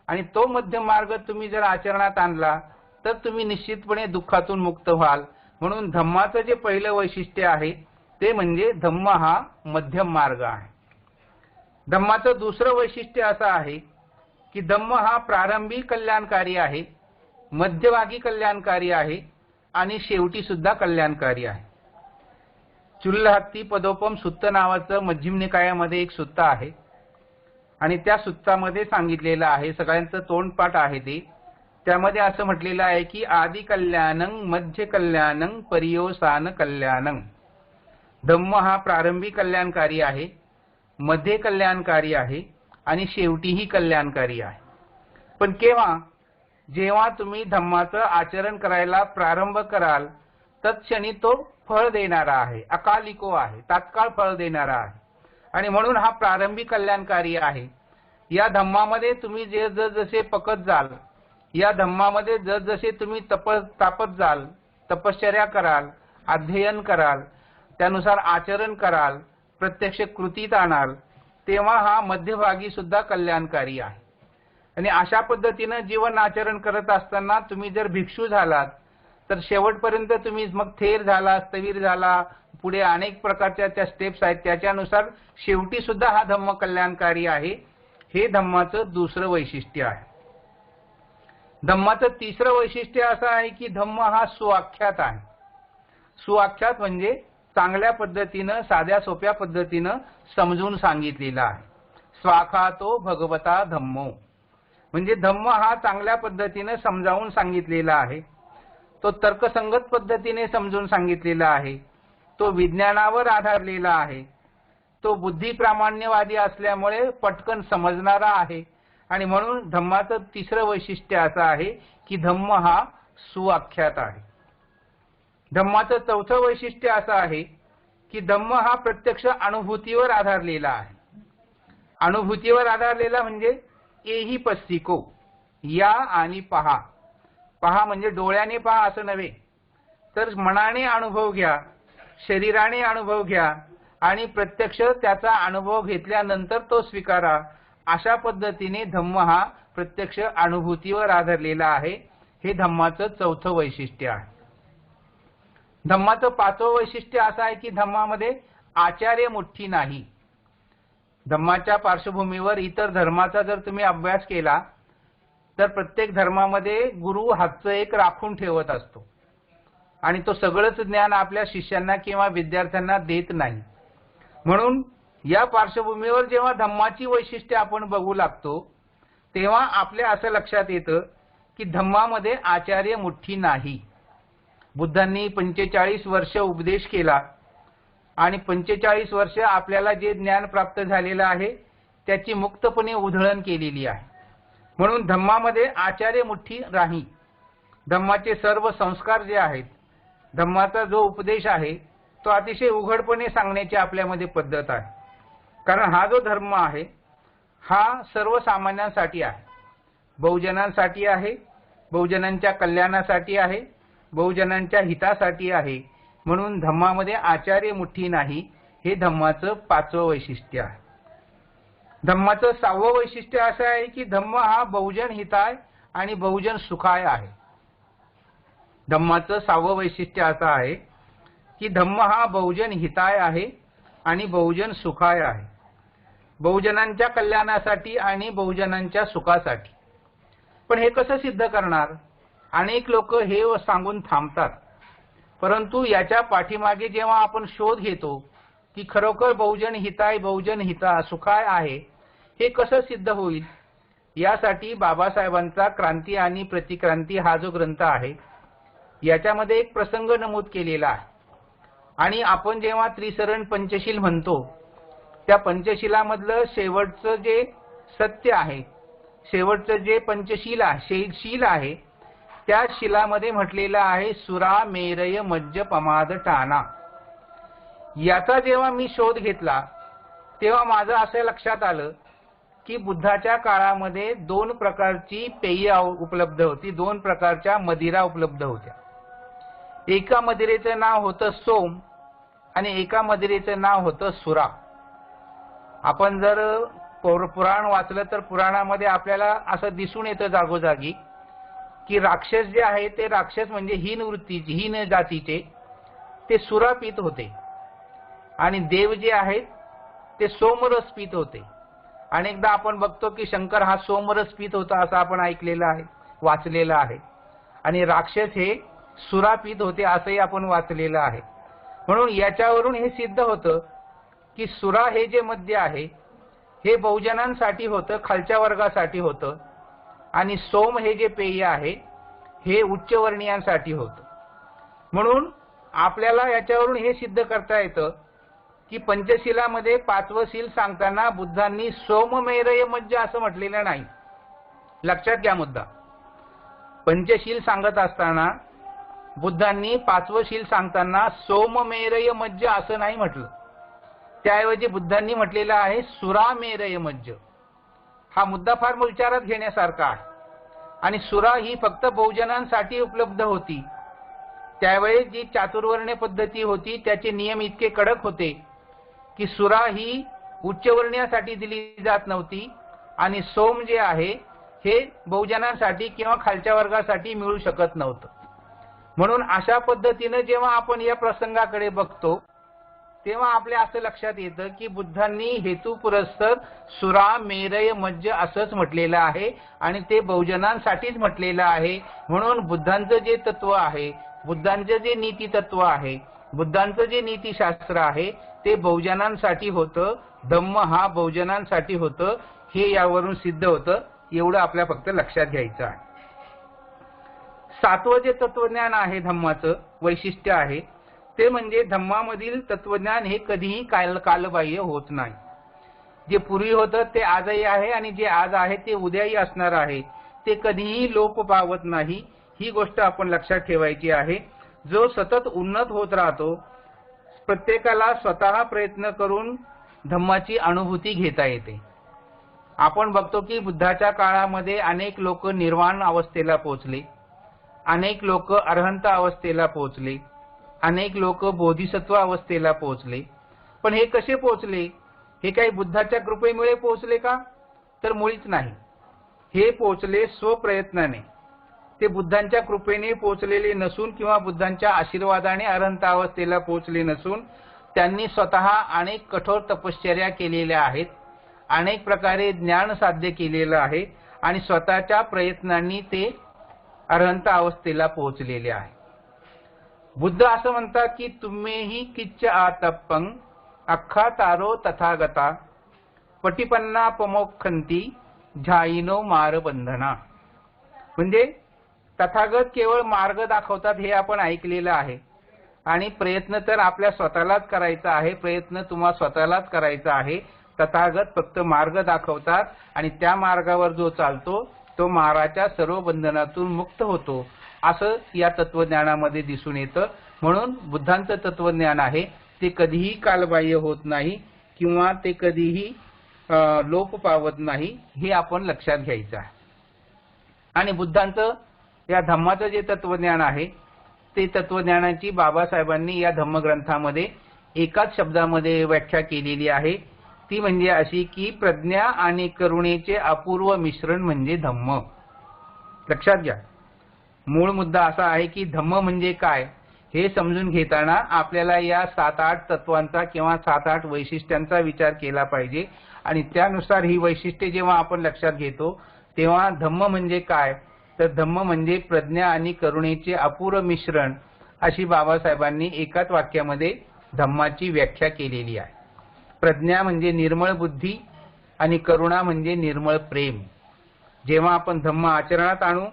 आणि तो मध्यम मार्ग तुम्ही जर आचरणात आणला तर तुम्ही निश्चितपणे दुःखातून मुक्त व्हाल. म्हणून धम्माचं जे पहिलं वैशिष्ट्य आहे ते म्हणजे धम्म हा मध्यम मार्ग आहे. धम्माचं दुसरं वैशिष्ट्य असं आहे की धम्म हा प्रारंभी कल्याणकारी आहे, मध्यभागी कल्याणकारी आहे आणि शेवटी सुद्धा कल्याणकारी आहे. चुल्लहत्ती पदोपम सुत्त नावाचं मध्यम निकायामध्ये एक सुत्त आहे आणि त्या सुत्तामध्ये सांगितलेलं आहे, सगळ्यांचं तोंडपाठ आहे ते, त्यामध्ये असं म्हटलेलं आहे की आदि कल्याणं मध्य कल्याणं पर्योसान कल्याणं. धम्म हा प्रारंभी कल्याणकारी आहे, मध्ये कल्याणकारी आहे आणि शेवटीही कल्याणकारी आहे. पण केव्हा? जेव्हा तुम्ही धम्माचं आचरण करायला प्रारंभ कराल तत्क्षणी तो फळ देणारा आहे, अकालिको आहे, तात्काळ फळ देणारा आहे आणि म्हणून हा प्रारंभी कल्याणकारी आहे. या धम्मामध्ये तुम्ही जसे पकत जाल, या धम्मामध्ये जसे तुम्ही तापत जाल, तपश्चर्या कराल, अध्ययन कराल, त्यानुसार आचरण कराल, प्रत्यक्ष कृतीत आणाल, तेव्हा हा मध्यभागी सुद्धा कल्याणकारी आहे. आणि अशा पद्धतीनं जीवन आचरण करत असताना तुम्ही जर भिक्षू झालात तर शेवटपर्यंत तुम्ही मग थेर झाला, स्थविर झाला, पुढे अनेक प्रकारच्या त्या स्टेप्स आहेत, त्याच्यानुसार शेवटी सुद्धा हा धम्म कल्याणकारी आहे. हे धम्माचं दुसरं वैशिष्ट्य आहे. धम्माचं तिसरं वैशिष्ट्य असं आहे की धम्म हा सुआख्यात आहे. सुआख्यात म्हणजे चांगल्या पद्धतीनं, साध्या सोप्या पद्धतीनं समजून सांगितलेला आहे. स्वाखातो भगवता धम्मो म्हणजे धम्म हा चांगल्या पद्धतीने समजावून सांगितलेला आहे. तो तर्कसंगत पद्धतीने समजून सांगितलेला आहे, तो विज्ञानावर आधारलेला आहे, तो बुद्धिप्रामाण्यवादी असल्यामुळे पटकन समजणारा आहे आणि म्हणून धम्माचं तिसरं वैशिष्ट्य असं आहे की धम्म हा सुआख्यात आहे. धम्माचं चौथं वैशिष्ट्य असं आहे की धम्म हा प्रत्यक्ष अनुभूतीवर आधारलेला आहे. अनुभूतीवर आधारलेला म्हणजे एही पस्सिको, या आणि पहा. पहा म्हणजे डोळ्याने पहा असं नव्हे, तर मनाने अनुभव घ्या, शरीराने अनुभव घ्या आणि प्रत्यक्ष त्याचा अनुभव घेतल्यानंतर तो स्वीकारा. अशा पद्धतीने धम्म हा प्रत्यक्ष अनुभूतीवर आधारलेला आहे. हे धम्माचं चौथं वैशिष्ट्य आहे. धम्माचं पाचवं वैशिष्ट्य असं आहे की धम्मामध्ये आचार्य मुठ्ठी नाही. धम्माच्या पार्श्वभूमीवर इतर धर्माचा जर तुम्ही अभ्यास केला तर प्रत्येक धर्मामध्ये गुरु हातचं एक राखून ठेवत असतो आणि तो सगळंच ज्ञान आपल्या शिष्यांना किंवा विद्यार्थ्यांना देत नाही. म्हणून या पार्श्वभूमीवर जेव्हा धम्माची वैशिष्ट्ये आपण बघू लागतो तेव्हा आपल्या असं लक्षात येतं की धम्मामध्ये आचार्य मुठ्ठी नाही. बुद्धांनी 45 वर्ष उपदेश केला आणि 45 वर्ष आपल्याला जे ज्ञान प्राप्त झालेलं आहे त्याची मुक्तपणे उधळण केलेली आहे. म्हणून धम्मामध्ये आचार्य मुठ्ठी नाही. धम्माचे सर्व संस्कार जे आहेत, धम्माचा जो उपदेश आहे तो अतिशय उघडपणे सांगण्याची आपल्यामध्ये पद्धत आहे. कारण हा जो धर्म आहे हा सर्वसामान्यांसाठी आहे, बहुजनांसाठी आहे, बहुजनांच्या कल्याणासाठी आहे, बहुजनांच्या हितासाठी आहे. म्हणून धम्मामध्ये आचार्य मुठ्ठी नाही हे धम्माचं 5वं वैशिष्ट्य आहे. धम्माचं 6वं वैशिष्ट्य असं आहे की धम्म हा बहुजन हिताय आणि बहुजन सुखाय आहे. धम्माचं 6वं वैशिष्ट्य असं आहे की धम्म हा बहुजन हिताय आहे आणि बहुजन सुखाय आहे, बहुजनांच्या कल्याणासाठी आणि बहुजनांच्या सुखासाठी. पण हे कसं सिद्ध करणार? अनेक लोक हे सांगून थांबतात, परंतु याच्या पाठीमागे जेव्हा आपण शोध घेतो की खरोखर बहुजन हिताय, बहुजन हिता सुखाय आहे, हे कसं सिद्ध होईल, यासाठी बाबासाहेबांचा क्रांती आणि प्रतिक्रांती हा जो ग्रंथ आहे याच्यामध्ये एक प्रसंग नमूद केलेला आहे. आणि आपण जेव्हा त्रिसरण पंचशील म्हणतो त्या पंचशिलामधलं शेवटचं जे सत्य आहे, शेवटचं जे पंचशील आहे, शील आहे, त्या शिलामध्ये म्हटलेलं आहे सुरा मेरय मज्ज पमाद टाना. याचा जेव्हा मी शोध घेतला तेव्हा माझं असं लक्षात आलं की बुद्धाच्या काळामध्ये 2 प्रकारची पेय उपलब्ध होती, 2 प्रकारच्या मदिरा उपलब्ध होत्या. एका मदिरेचं नाव होतं सोम आणि एका मदिरेचं नाव होतं सुरा. आपण जर पुराण वाचलं तर पुराणामध्ये आपल्याला असं दिसून येतं जागोजागी की राक्षस जे आहे ते राक्षस म्हणजे हीन वृत्तीचे, हीन जातीचे, ते सुरा पित होते आणि देव जे आहेत ते सोमरस पित होते. अनेकदा आपण बघतो की शंकर हा सोमरस पित होता असं आपण ऐकलेलं आहे, वाचलेलं आहे, आणि राक्षस हे सुरा पित होते असंही आपण वाचलेलं आहे. म्हणून याच्यावरून हे सिद्ध होतं की सुरा हे जे मद्य आहे हे बहुजनांसाठी होतं, खालच्या वर्गासाठी होतं, आणि सोम हे जे पेय आहे हे उच्चवर्णीयांसाठी होतं. म्हणून आपल्याला याच्यावरून हे सिद्ध करता येतं की पंचशिलामध्ये 5वं शील सांगताना बुद्धांनी सोममेरय मज्ज असं म्हटलेलं नाही. लक्षात घ्या मुद्दा. पंचशील सांगत असताना बुद्धांनी 5वं शील सांगताना सोममेरय मज्ज असं नाही म्हटलं. त्याऐवजी बुद्धांनी म्हटलेलं आहे सुरामेरय मज्ज. हा मुद्दा फार विचारात घेण्यासारखा आहे. आणि सुरा ही फक्त बहुजनांसाठी उपलब्ध होती. त्यावेळी जी चातुर्वर्ण्य पद्धती होती त्याचे नियम इतके कडक होते की सुरा ही उच्चवर्णीयासाठी दिली जात नव्हती आणि सोम जे आहे हे बहुजनांसाठी किंवा खालच्या वर्गासाठी मिळू शकत नव्हतं. म्हणून अशा पद्धतीने जेव्हा आपण या प्रसंगाकडे बघतो तेव्हा आपल्या असं लक्षात येतं की बुद्धांनी हेतुपुरस्सर सुरा मेरय मज्ज असंच म्हटलेलं आहे आणि ते बहुजनांसाठीच म्हटलेलं आहे. म्हणून बुद्धांचं जे तत्व आहे, बुद्धांचं जे नीती तत्व आहे, बुद्धांचं जे नीतिशास्त्र आहे ते बहुजनांसाठी होतं. धम्म हा बहुजनांसाठी होतं हे यावरून सिद्ध होतं. एवढं आपल्या फक्त लक्षात घ्यायचं आहे. 7वं जे तत्वज्ञान आहे धम्माचं वैशिष्ट्य आहे ते म्हणजे धम्मामधील तत्वज्ञान हे कधीही कालबाह्य होत नाही. जे पूर्वी होतं ते आजही आहे आणि जे आज आहे ते उद्याही असणार आहे. ते कधीही लोप पावत नाही. ही गोष्ट आपण लक्षात ठेवायची आहे. जो सतत उन्नत होत राहतो, प्रत्येकाला स्वतः प्रयत्न करून धम्माची अनुभूती घेता येते. आपण बघतो की बुद्धाच्या काळामध्ये अनेक लोक निर्वाण अवस्थेला पोहोचले, अनेक लोक अरहंत अवस्थेला पोहोचले, अनेक लोक बोधिसत्व अवस्थेला पोहोचले. पण हे कसे पोहोचले? हे काही बुद्धाच्या कृपेमुळे पोहोचले का? तर मुळीच नाही. हे पोहोचले स्वप्रयत्नाने. ते बुद्धांच्या कृपेने पोहोचलेले नसून किंवा बुद्धांच्या आशीर्वादाने अरहंत अवस्थेला पोहोचले नसून त्यांनी स्वतः अनेक कठोर तपश्चर्या केलेल्या आहेत, अनेक प्रकारे ज्ञान साध्य केलेलं आहे आणि स्वतःच्या प्रयत्नांनी ते अरहंत अवस्थेला पोहोचलेले आहे. बुद्ध असं म्हणतात की तुम्हेही किच्च आतप्पं अख्खा तारो तथागता पटिपन्ना पमोक्षंती झाईनो मारबंधना. म्हणजे तथागत केवळ मार्ग दाखवतात हे आपण ऐकलेलं आहे, आणि प्रयत्न तर आपल्या स्वतःलाच करायचा आहे, प्रयत्न तुम्हा स्वतःलाच करायचा आहे. तथागत फक्त मार्ग दाखवतात आणि त्या मार्गावर जो चालतो तो माराच्या सर्व बंधनातून मुक्त होतो, असं या तत्वज्ञानामध्ये दिसून येतं. म्हणून बुद्धांचं तत्वज्ञान आहे ते कधीही कालबाह्य होत नाही किंवा ते कधीही लोप पावत नाही, हे आपण लक्षात घ्यायचं आहे. आणि बुद्धांचं या धम्माचं जे तत्वज्ञान आहे ते तत्वज्ञानाची बाबासाहेबांनी या धम्मग्रंथामध्ये एकाच शब्दामध्ये व्याख्या केलेली आहे. ती म्हणजे अशी की प्रज्ञा आणि करुणेचे अपूर्व मिश्रण म्हणजे धम्म. लक्षात घ्या, मूळ मुद्दा असा आहे की धम्म म्हणजे काय हे समजून घेताना आपल्याला या 7-8 तत्वांचा किंवा 7-8 वैशिष्ट्यांचा विचार केला पाहिजे, आणि त्यानुसार ही वैशिष्ट्ये जेव्हा आपण लक्षात घेतो तेव्हा धम्म म्हणजे काय, तर धम्म म्हणजे प्रज्ञा आणि करुणेचे अपूर्व मिश्रण, अशी बाबासाहेबांनी एकाच वाक्यामध्ये धम्माची व्याख्या केलेली आहे. प्रज्ञा म्हणजे निर्मळ बुद्धी आणि करुणा म्हणजे निर्मळ प्रेम. जेव्हा आपण धम्म आचरणात आणू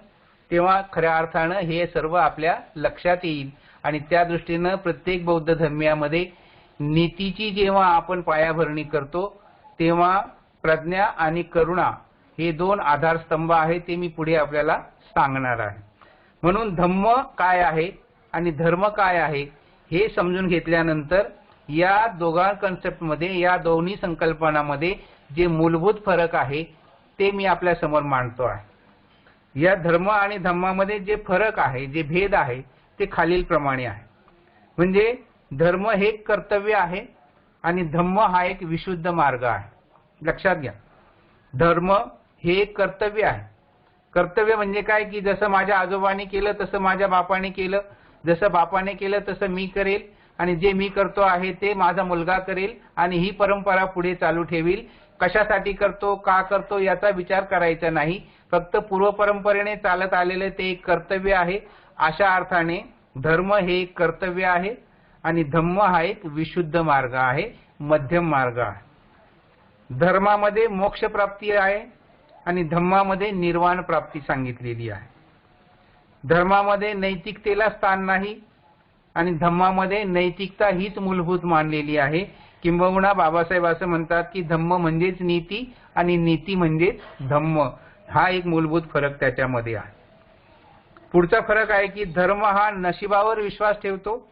तेव्हा खऱ्या अर्थानं हे सर्व आपल्या लक्षात येईल, आणि त्या दृष्टीनं प्रत्येक बौद्ध धर्मियामध्ये नीतीची जेव्हा आपण पायाभरणी करतो तेव्हा प्रज्ञा आणि करुणा हे 2 आधारस्तंभ आहेत, ते मी पुढे आपल्याला सांगणार आहे. म्हणून धम्म काय आहे आणि धर्म काय आहे हे समजून घेतल्यानंतर या दोघा कन्सेप्टमध्ये, या दोन्ही संकल्पनामध्ये जे मूलभूत फरक आहे ते मी आपल्या समोर मांडतो आहे. या धर्म आणि धम्मामध्ये जे फरक आहे, जे भेद आहे ते खालीलप्रमाणे आहे. म्हणजे धर्म हे कर्तव्य आहे आणि धम्म हा एक विशुद्ध मार्ग आहे. लक्षात घ्या, धर्म हे एक कर्तव्य आहे. कर्तव्य म्हणजे काय की जसं माझ्या आजोबाने केलं तसं माझ्या बापाने केलं, जसं बापाने केलं तसं मी करेल, आणि जे मी करतो आहे ते माझा मुलगा करेल, आणि ही परंपरा पुढे चालू ठेवील. कशासाठी करतो, का करतो याचा विचार करायचा नाही, फक्त पूर्व परंपरेने चालत आलेले ते एक कर्तव्य आहे. अशा अर्थाने धर्म हे एक कर्तव्य आहे आणि धम्म हा एक विशुद्ध मार्ग आहे, मध्यम मार्ग आहे. धर्मामध्ये मोक्ष प्राप्ती आहे आणि धम्मामध्ये निर्वाण प्राप्ती सांगितलेली आहे. धर्मामध्ये नैतिकतेला स्थान नाही आणि धम्मामध्ये नैतिकता हीच मूलभूत मानलेली आहे. किंबहुना बाबासाहेब असं म्हणतात की धम्म म्हणजेच नीती आणि नीती म्हणजेच धम्म. हा एक मूलभूत फरक त्याच्यामध्ये आहे. पुढचा फरक आहे की धर्म हा नशिबावर विश्वास ठेवतो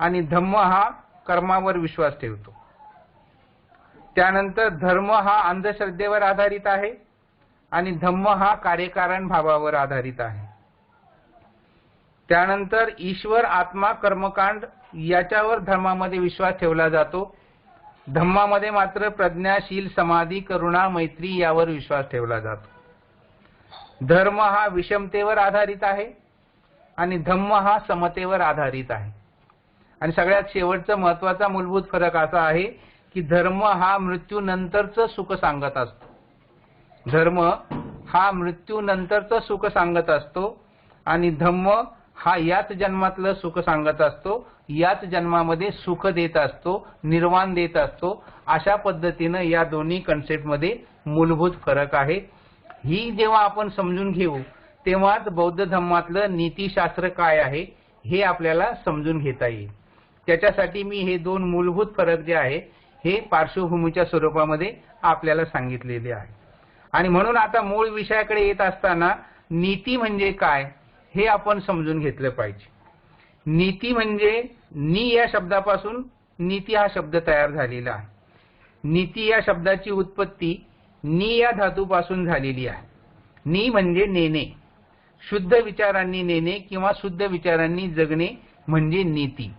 आणि धम्म हा कर्मावर विश्वास ठेवतो. त्यानंतर धर्म हा अंधश्रद्धेवर आधारित आहे आणि धम्म हा कार्यकारण भावावर आधारित आहे. त्यानंतर ईश्वर, आत्मा, कर्मकांड याच्यावर धर्मामध्ये विश्वास ठेवला जातो. धम्मामध्ये मात्र प्रज्ञाशील, समाधी, करुणा, मैत्री यावर विश्वास ठेवला जातो. धर्म हा विषमतेवर आधारित आहे आणि धम्म हा समतेवर आधारित आहे. आणि सगळ्यात शेवटचा महत्वाचा मूलभूत फरक असा आहे की धर्म हा मृत्यूनंतरचं सुख सांगत असतो. धर्म हा मृत्यूनंतरचं सुख सांगत असतो आणि धम्म हा याच जन्मातलं सुख सांगत असतो, याच जन्मामध्ये सुख देत असतो, निर्वाण देत असतो. अशा पद्धतीनं या दोन्ही कन्सेप्टमध्ये मूलभूत फरक आहे. ही जेव्हा आपण समजून घेऊ तेव्हाच बौद्ध धम्मातलं नीतिशास्त्र काय आहे हे आपल्याला समजून घेता येईल. त्याच्यासाठी मी हे 2 मूलभूत फरक जे आहे हे पार्श्वभूमीच्या स्वरूपामध्ये आपल्याला सांगितलेले आहे. आणि म्हणून आता मूळ विषयाकडे येत असताना नीती म्हणजे काय हे आपण समजून घेतलं पाहिजे. नीती म्हणजे नी या शब्दापासून नीती हा शब्द तयार झालेला आहे. नीती या शब्दाची उत्पत्ती नी या धातूपासून झालेली आहे. नी म्हणजे नेणे, शुद्ध विचारांनी नेणे किंवा शुद्ध विचारांनी जगणे म्हणजे नीती.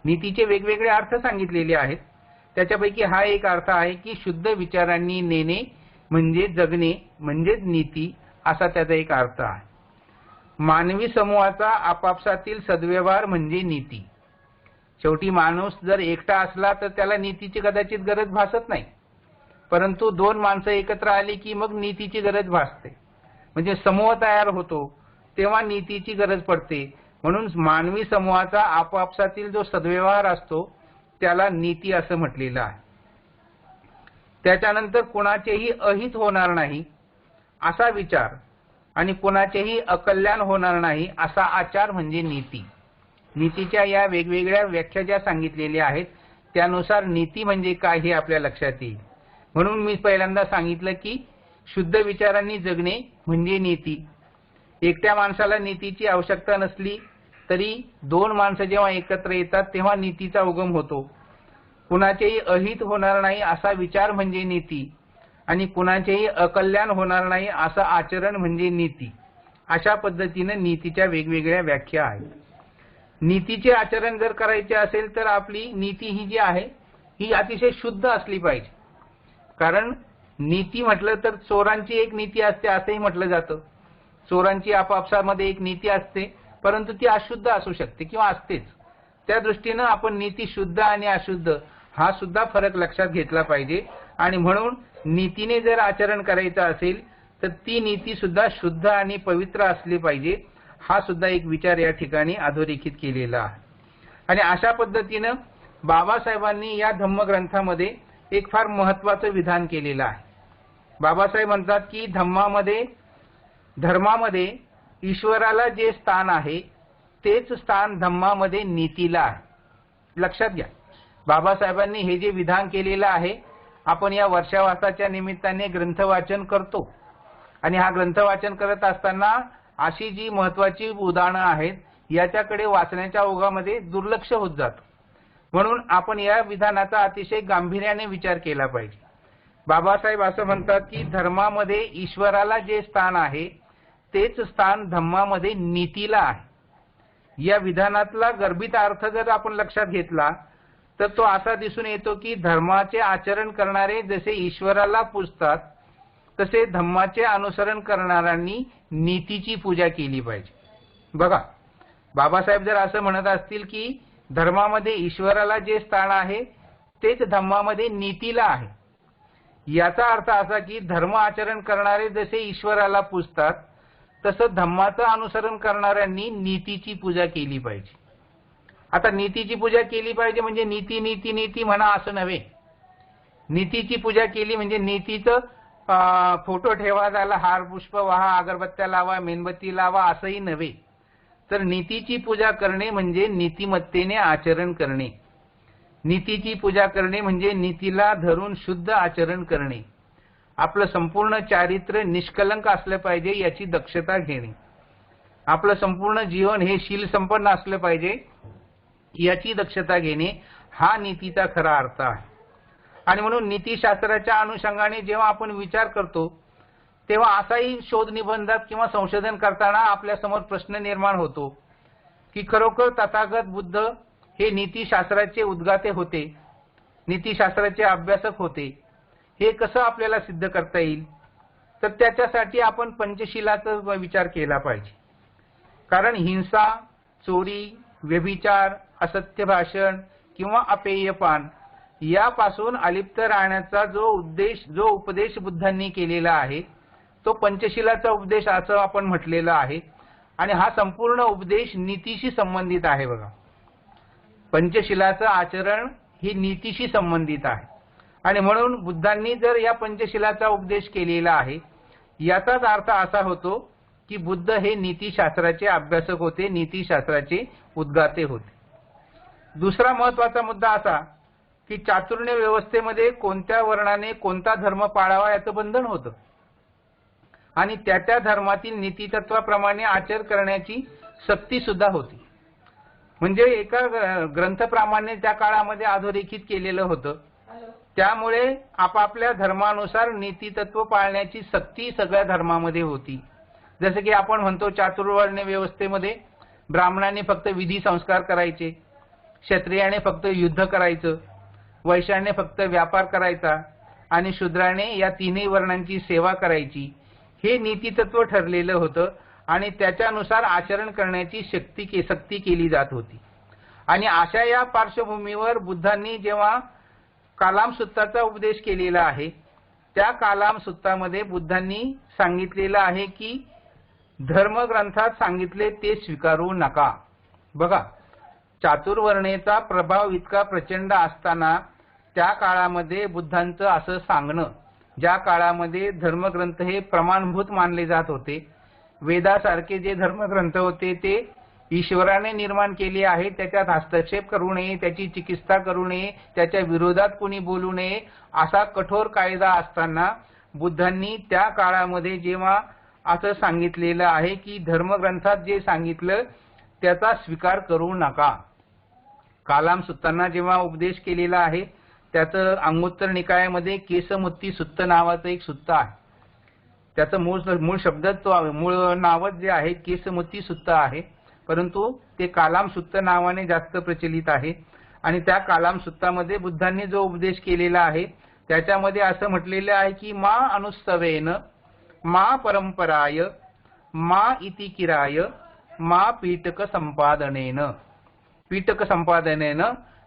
नीतीचे वेगवेगळे अर्थ सांगितलेले आहेत. त्याच्यापैकी हा एक अर्थ आहे की शुद्ध विचारांनी नेणे म्हणजे जगणे म्हणजेच नीती, असा त्याचा एक अर्थ आहे. मानवी समूहाचा आपापसातील सद्व्यवहार म्हणजे नीती. शेवटी माणूस जर एकटा असला तर त्याला नीतीची कदाचित गरज भासत नाही, परंतु 2 माणसं एकत्र आली की मग नीतीची गरज भासते. म्हणजे समूह तयार होतो तेव्हा नीतीची गरज पडते. म्हणून मानवी समूहाचा आपापसातील जो सद्व्यवहार असतो त्याला नीती असं म्हटलेलं आहे. त्याच्यानंतर कुणाचेही अहित होणार नाही असा विचार आणि कुणाचेही अकल्याण होणार नाही असा आचार म्हणजे नीती. नीतीच्या या वेगवेगळ्या व्याख्या ज्या सांगितलेल्या आहेत त्यानुसार नीती म्हणजे काय हे आपल्या लक्षात येईल. म्हणून मी पहिल्यांदा सांगितलं की शुद्ध विचारांनी जगणे म्हणजे नीती. एकट्या माणसाला नीतीची आवश्यकता नसली तरी दोन माणसं जेव्हा एकत्र येतात तेव्हा नीतीचा उगम होतो. कुणाचेही अहित होणार नाही असा विचार म्हणजे नीती आणि कुणाचेही अकल्याण होणार नाही असं आचरण म्हणजे नीती. अशा पद्धतीने नीतीच्या वेगवेगळ्या व्याख्या आहेत. नीतीचे आचरण जर करायचे असेल तर आपली नीती ही जी आहे ही अतिशय शुद्ध असली पाहिजे. कारण नीती म्हटलं तर चोरांची एक नीती असते असंही म्हटलं जातं. चोरांची आपापसामध्ये एक नीती असते परंतु ती अशुद्ध असू शकते किंवा असतेच. त्या दृष्टीनं आपण नीती शुद्ध आणि अशुद्ध हा सुद्धा फरक लक्षात घेतला पाहिजे. आणि म्हणून नीतीने जर आचरण करायचं असेल तर ती नीती सुद्धा शुद्ध आणि पवित्र असली पाहिजे. हा सुद्धा एक विचार या ठिकाणी अधोरेखित केलेला आहे. आणि अशा पद्धतीनं बाबासाहेबांनी या धम्मग्रंथामध्ये एक फार महत्वाचं विधान केलेलं आहे. बाबासाहेब म्हणतात की धर्मामध्ये ईश्वराला जे स्थान आहे तेच स्थान धम्मामध्ये नीतीला आहे. लक्षात घ्या, बाबासाहेबांनी हे जे विधान केलेलं आहे, आपण या वर्षावासाच्या निमित्ताने ग्रंथ वाचन करतो आणि हा ग्रंथ वाचन करत असताना अशी जी महत्वाची उदाहरणं आहेत याच्याकडे वाचण्याच्या ओघामध्ये दुर्लक्ष होत जातं. म्हणून आपण या विधानाचा अतिशय गांभीर्याने विचार केला पाहिजे. बाबासाहेब असं म्हणतात की धर्मामध्ये ईश्वराला जे स्थान आहे तेच स्थान धम्मामध्ये नीतीला आहे. या विधानातला गर्भित अर्थ जर आपण लक्षात घेतला तर तो असा दिसून येतो की धर्माचे आचरण करणारे जसे ईश्वराला पूजतात तसे धम्माचे अनुसरण करणाऱ्यांनी नीतीची पूजा केली पाहिजे. बघा, बाबासाहेब जर असं म्हणत असतील की धर्मामध्ये ईश्वराला जे स्थान आहे तेच धम्मामध्ये नीतीला आहे, याचा अर्थ असा की धर्म आचरण करणारे जसे ईश्वराला पूजतात तसं धम्माचं अनुसरण करणाऱ्यांनी नीतीची पूजा केली पाहिजे. आता नीतीची पूजा केली पाहिजे म्हणजे नीती नीती नीती म्हणा असं नव्हे. नीतीची पूजा केली म्हणजे नीतीचं फोटो ठेवा, त्याला हार पुष्प वाहा, अगरबत्त्या लावा, मेणबत्ती लावा असंही नव्हे. तर नीतीची पूजा करणे म्हणजे नीतिमत्तेने आचरण करणे. नीतीची पूजा करणे म्हणजे नीतीला धरून शुद्ध आचरण करणे. आपलं संपूर्ण चारित्र्य निष्कलंक असलं पाहिजे याची दक्षता घेणे. आपलं संपूर्ण जीवन हे शील संपन्न असलं पाहिजे याची दक्षता घेणे हा नीतीचा खरा अर्थ आहे. आणि म्हणून नीतीशास्त्राच्या अनुषंगाने जेव्हा आपण विचार करतो तेव्हा असाही शोध निबंधात किंवा संशोधन करताना आपल्या समोर प्रश्न निर्माण होतो की खरोखर तथागत बुद्ध हे नीतीशास्त्राचे उद्गाते होते, नीतीशास्त्राचे अभ्यासक होते, हे कसं आपल्याला सिद्ध करता येईल? तर त्याच्यासाठी आपण पंचशिलाचा विचार केला पाहिजे. कारण हिंसा, चोरी, व्यभिचार, असत्य भाषण किंवा अपेयपान यापासून अलिप्त राहण्याचा जो उपदेश बुद्धांनी केलेला आहे तो पंचशिलाचा उपदेश असं आपण म्हटलेलं आहे. आणि हा संपूर्ण उपदेश नीतीशी संबंधित आहे. बघा, पंचशिलाचं आचरण हे नीतीशी संबंधित आहे. आणि म्हणून बुद्धांनी जर या पंचशिलाचा उपदेश केलेला आहे याचाच अर्थ असा होतो की बुद्ध हे नीतीशास्त्राचे अभ्यासक होते, नीतीशास्त्राचे उद्गाते होते. दुसरा महत्वाचा मुद्दा असा की चातुर्ण्य व्यवस्थेमध्ये कोणत्या वर्णाने कोणता धर्म पाळावा याचं बंधन होतं आणि त्या धर्मातील नीतितत्वाप्रमाणे आचरण करण्याची सक्ती सुद्धा होती. म्हणजे एका ग्रंथप्रमाणे त्या काळामध्ये अधोरेखित केलेलं होतं. त्यामुळे आपापल्या धर्मानुसार नीतितत्व पाळण्याची सक्ती सगळ्या धर्मामध्ये होती. जसं की आपण म्हणतो चातुर्वर्ण व्यवस्थेमध्ये ब्राह्मणाने फक्त विधी संस्कार करायचे, क्षत्रियाने फक्त युद्ध करायचं, वैश्याने फक्त व्यापार करायचा आणि शूद्राने या तीनही वर्णांची सेवा करायची. हे नीतितत्व ठरलेलं होतं आणि त्याच्यानुसार आचरण करण्याची सक्ती केली जात होती. आणि अशा या पार्श्वभूमीवर बुद्धांनी जेव्हा कालाम सुत्ताचा उपदेश केलेला आहे त्या कालाम सुत्तामध्ये बुद्धांनी सांगितलेलं आहे की धर्मग्रंथात सांगितले ते स्वीकारू नका. बघा, चातुर्वर्णेचा प्रभाव इतका प्रचंड असताना त्या काळामध्ये बुद्धांचं असं सांगणं, ज्या काळामध्ये धर्मग्रंथ हे प्रमाणभूत मानले जात होते, वेदासारखे जे धर्मग्रंथ होते ते ईश्वराने निर्माण केले आहे, त्याच्यात हस्तक्षेप करू नये, त्याची चिकित्सा करू नये, त्याच्या विरोधात कोणी बोलू नये, असा कठोर कायदा असताना बुद्धांनी त्या काळामध्ये जेव्हा असं सांगितलेलं आहे की धर्मग्रंथात जे सांगितलं त्याचा स्वीकार करू नका. कालाम सुत्तांना जेव्हा उपदेश केलेला आहे, त्याचं अंगुत्तर निकायामध्ये केसमुत्ती सुत्त नावाचं एक सुत्त आहे. त्याचं मूळ शब्द मूळ नावच जे आहे केसमुत्ती सुत्त आहे, परंतु ते कालाम सुत्त नावाने जास्त प्रचलित आहे. आणि त्या कालाम सुत्तामध्ये बुद्धांनी जो उपदेश केलेला आहे त्याच्यामध्ये असं म्हटलेलं आहे की मा अनुस्तवेन, मा परंपराय, मा इति किराय, मा पीटक संपादनेन. पीटक संपादनेन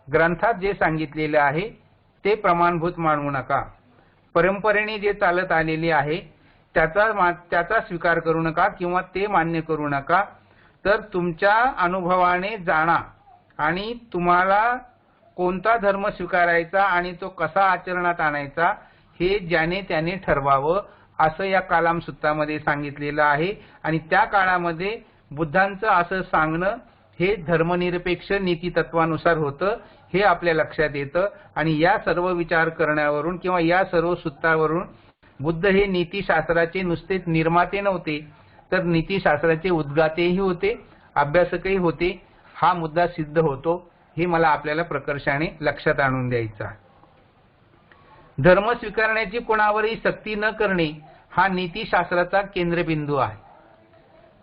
ग्रंथात जे सांगितलेले आहे ते प्रमाणभूत मानू नका. परंपरेने जे चालत आलेले आहे त्याचा स्वीकार करू नका किंवा ते मान्य करू नका. तर तुमच्या अनुभवाने जाणा आणि तुम्हाला कोणता धर्म स्वीकारायचा आणि तो कसा आचरणात आणायचा हे ज्याने त्याने ठरवावं, असं या कालाम सुत्तामध्ये सांगितलेलं आहे. आणि त्या काळामध्ये बुद्धांचं असं सांगणं हे धर्मनिरपेक्ष नीतितत्वानुसार होतं, हे आपल्या लक्षात येतं. आणि या सर्व विचार करण्यावरून किंवा या सर्व सुत्तावरून बुद्ध हे नीतिशास्त्राचे नुसतेच निर्माते नव्हते, तर नीतिशास्त्राचे उद्गातेही होते, अभ्यासकही होते. हा मुद्दा सिद्ध होतो, हे मला आपल्याला प्रकर्षाने लक्षात आणून द्यायचं आहे. धर्म स्वीकारण्याची कोणावरही सक्ती न करणे हा नीतिशास्त्राचा केंद्रबिंदू आहे.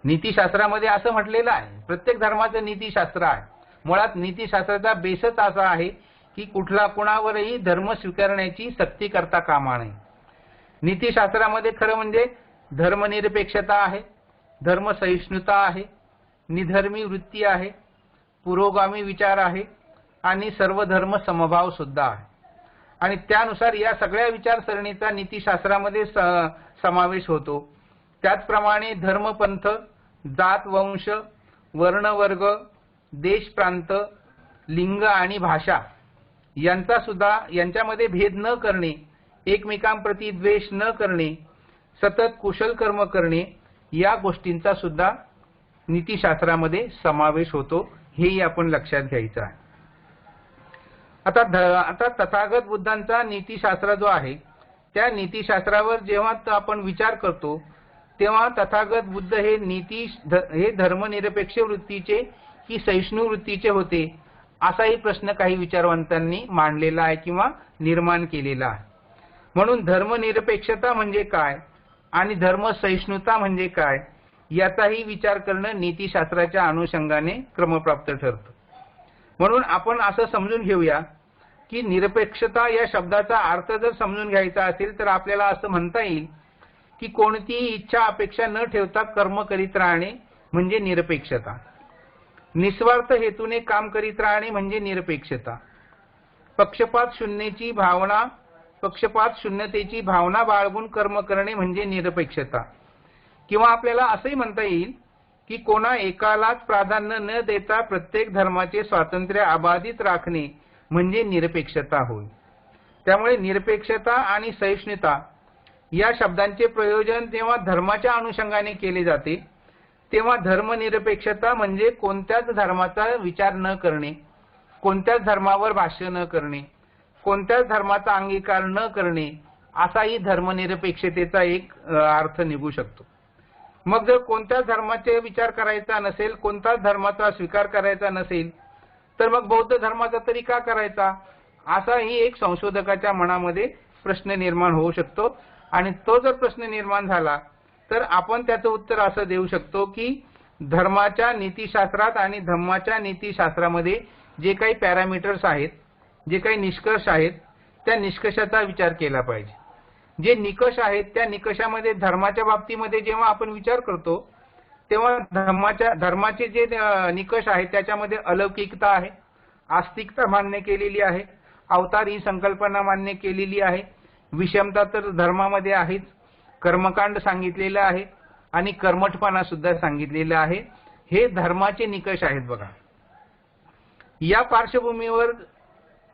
नीतिशास्त्रामध्ये असं म्हटलेलं आहे, प्रत्येक धर्माचं नीतिशास्त्र आहे. मुळात नीतिशास्त्राचा बेसच असा आहे की कोणावरही धर्म स्वीकारण्याची सक्ती करता कामा नये. नीतिशास्त्रामध्ये खरं म्हणजे धर्मनिरपेक्षता आहे, धर्मसहिष्णुता आहे, निधर्मी वृत्ती आहे, पुरोगामी विचार आहे आणि सर्व धर्म समभाव सुद्धा आहे. आणि त्यानुसार या सगळ्या विचारसरणीचा नीतिशास्त्रामध्ये समावेश होतो. त्याचप्रमाणे धर्मपंथ, जात वंश, वर्ण वर्ग, देश प्रांत, लिंग आणि भाषा यांच्यामध्ये भेद न करणे, एकमेकांप्रती द्वेष न करणे, सतत कुशल कर्म करणे, या गोष्टींचा सुद्धा नीतिशास्त्रामध्ये समावेश होतो, हेही आपण लक्षात घ्यायचं आहे. आता तथागत बुद्धांचा नीतिशास्त्र जो आहे त्या नीतिशास्त्रावर जेव्हा आपण विचार करतो तेव्हा तथागत बुद्ध हे धर्मनिरपेक्ष वृत्तीचे की सहिष्णू वृत्तीचे होते, असाही प्रश्न काही विचारवंतांनी मांडलेला आहे किंवा निर्माण केलेला आहे. म्हणून धर्मनिरपेक्षता म्हणजे काय आणि धर्मसहिष्णुता म्हणजे काय याचाही विचार करणं नीतिशास्त्राच्या अनुषंगाने क्रमप्राप्त ठरतं. म्हणून आपण असं समजून घेऊया की निरपेक्षता या शब्दाचा अर्थ जर समजून घ्यायचा असेल तर आपल्याला असं म्हणता येईल की कोणतीही इच्छा अपेक्षा न ठेवता कर्म करीत राहणे म्हणजे निरपेक्षता. निस्वार्थ हेतूने काम करीत राहणे म्हणजे निरपेक्षता. पक्षपात शून्यतेची भावना बाळगून कर्म करणे म्हणजे निरपेक्षता. किंवा आपल्याला असंही म्हणता येईल की कोणा एकालाच प्राधान्य न देता प्रत्येक धर्माचे स्वातंत्र्य अबाधित राखणे म्हणजे निरपेक्षता होय. त्यामुळे निरपेक्षता आणि सहिष्णुता या शब्दांचे प्रयोजन जेव्हा धर्माच्या अनुषंगाने केले जाते तेव्हा धर्मनिरपेक्षता म्हणजे कोणत्याच धर्माचा विचार न करणे, कोणत्याच धर्मावर भाष्य न करणे, कोणत्याच धर्माचा अंगीकार न करणे, असाही धर्मनिरपेक्षतेचा एक अर्थ निघू शकतो. मग जर कोणत्याच धर्माचे विचार करायचा नसेल, कोणत्याच धर्माचा स्वीकार करायचा नसेल, तर मग बौद्ध धर्माचा तरी का करायचा, असाही एक संशोधकाच्या मनामध्ये प्रश्न निर्माण होऊ शकतो. आणि तो जर प्रश्न निर्माण झाला तर आपण त्याचं उत्तर असं देऊ शकतो की धर्माच्या नीतिशास्त्रात आणि धम्माच्या नीतिशास्त्रामध्ये जे काही पॅरामीटर्स आहेत, जे काही निष्कर्ष आहेत, त्या निष्कर्षाचा विचार केला पाहिजे. जे निकष आहेत त्या निकषामध्ये धर्माच्या बाबतीमध्ये जेव्हा आपण विचार करतो तेव्हा धर्माचे जे निकष आहेत त्याच्यामध्ये अलौकिकता आहे, आस्तिकता मान्य केलेली आहे, अवतार ही संकल्पना मान्य केलेली आहे, विषमता तर धर्मामध्ये आहेच, कर्मकांड सांगितलेलं आहे आणि कर्मठपणा सुद्धा सांगितलेलं आहे. हे धर्माचे निकष आहेत बघा. या पार्श्वभूमीवर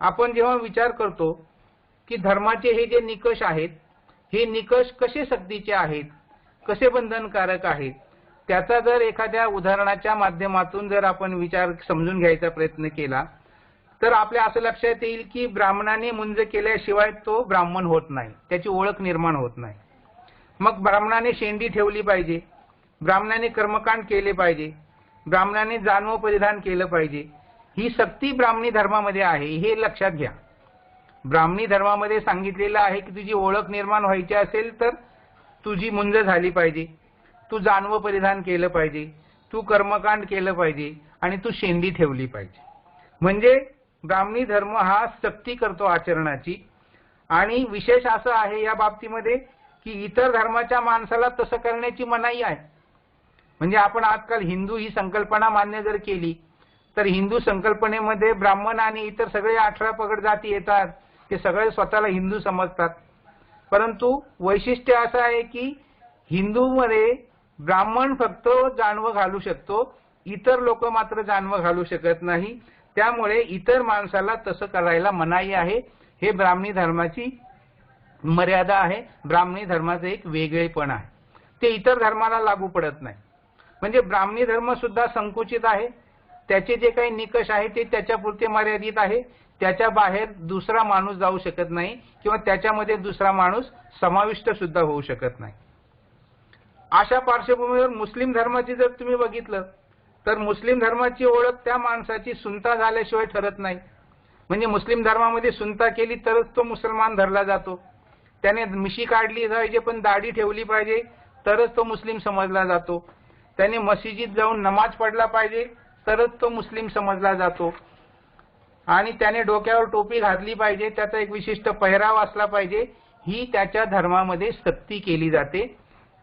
आपण जेव्हा विचार करतो की धर्माचे हे जे निकष आहेत, हे निकष कसे सक्तीचे आहेत, कसे बंधनकारक आहेत, त्याचा जर एखाद्या उदाहरणाच्या माध्यमातून जर आपण विचार समजून घ्यायचा प्रयत्न केला तर आपल्या असं लक्षात येईल की ब्राह्मणाने मुंज केल्याशिवाय तो ब्राह्मण होत नाही, त्याची ओळख निर्माण होत नाही. मग ब्राह्मणाने शेंडी ठेवली पाहिजे, ब्राह्मणाने कर्मकांड केले पाहिजे, ब्राह्मणाने जानव परिधान केलं पाहिजे. ही सक्ती ब्राह्मणी धर्मामध्ये आहे, हे लक्षात घ्या. ब्राह्मणी धर्मामध्ये सांगितलेलं आहे की तुझी ओळख निर्माण व्हायची असेल तर तुझी मुंज झाली पाहिजे, तू जानव परिधान केलं पाहिजे, तू कर्मकांड केलं पाहिजे आणि तू शेंडी ठेवली पाहिजे. म्हणजे ब्राह्मणी धर्म हा सक्ती करतो आचरणाची. आणि विशेष असं आहे या बाबतीमध्ये की इतर धर्माच्या माणसाला तसं करण्याची मनाई आहे. म्हणजे आपण आजकाल हिंदू ही संकल्पना मान्य जर केली तर हिंदू संकल्पनेमध्ये ब्राह्मण आणि इतर सगळे 18 पगड जाती येतात, ते सगळे स्वतःला हिंदू समजतात. परंतु वैशिष्ट्य असं आहे की हिंदूमध्ये ब्राह्मण फक्त जानव घालू शकतो, इतर लोक मात्र जानव घालू शकत नाही. त्यामुळे इतर माणसाला तसं करायला मनाई आहे. हे ब्राह्मणी धर्माची मर्यादा आहे, ब्राह्मणी धर्माचं एक वेगळेपण आहे, ते इतर धर्माला लागू पडत नाही. म्हणजे ब्राह्मणी धर्म सुद्धा संकुचित आहे, त्याचे जे काही निकष आहे ते त्याच्यापुरते मर्यादित आहे. त्याच्या बाहेर दुसरा माणूस जाऊ शकत नाही किंवा त्याच्यामध्ये दुसरा माणूस समाविष्ट सुद्धा होऊ शकत नाही. अशा पार्श्वभूमीवर मुस्लिम धर्माची जर तुम्ही बघितलं तर मुस्लिम धर्माची ओळख त्या माणसाची सुनता झाल्याशिवाय ठरत नाही. म्हणजे मुस्लिम धर्मामध्ये सुनता केली तरच तो मुसलमान धरला जातो, त्याने मिशी काढली पाहिजे पण दाढी ठेवली पाहिजे तरच तो मुस्लिम समजला जातो, त्याने मशिदीत जाऊन नमाज पढला पाहिजे तरच तो मुस्लिम समजला जातो, आणि त्याने डोक्यावर टोपी घातली पाहिजे, त्याचा एक विशिष्ट पेहराव असला पाहिजे, ही त्याच्या धर्मामध्ये सक्ती केली जाते.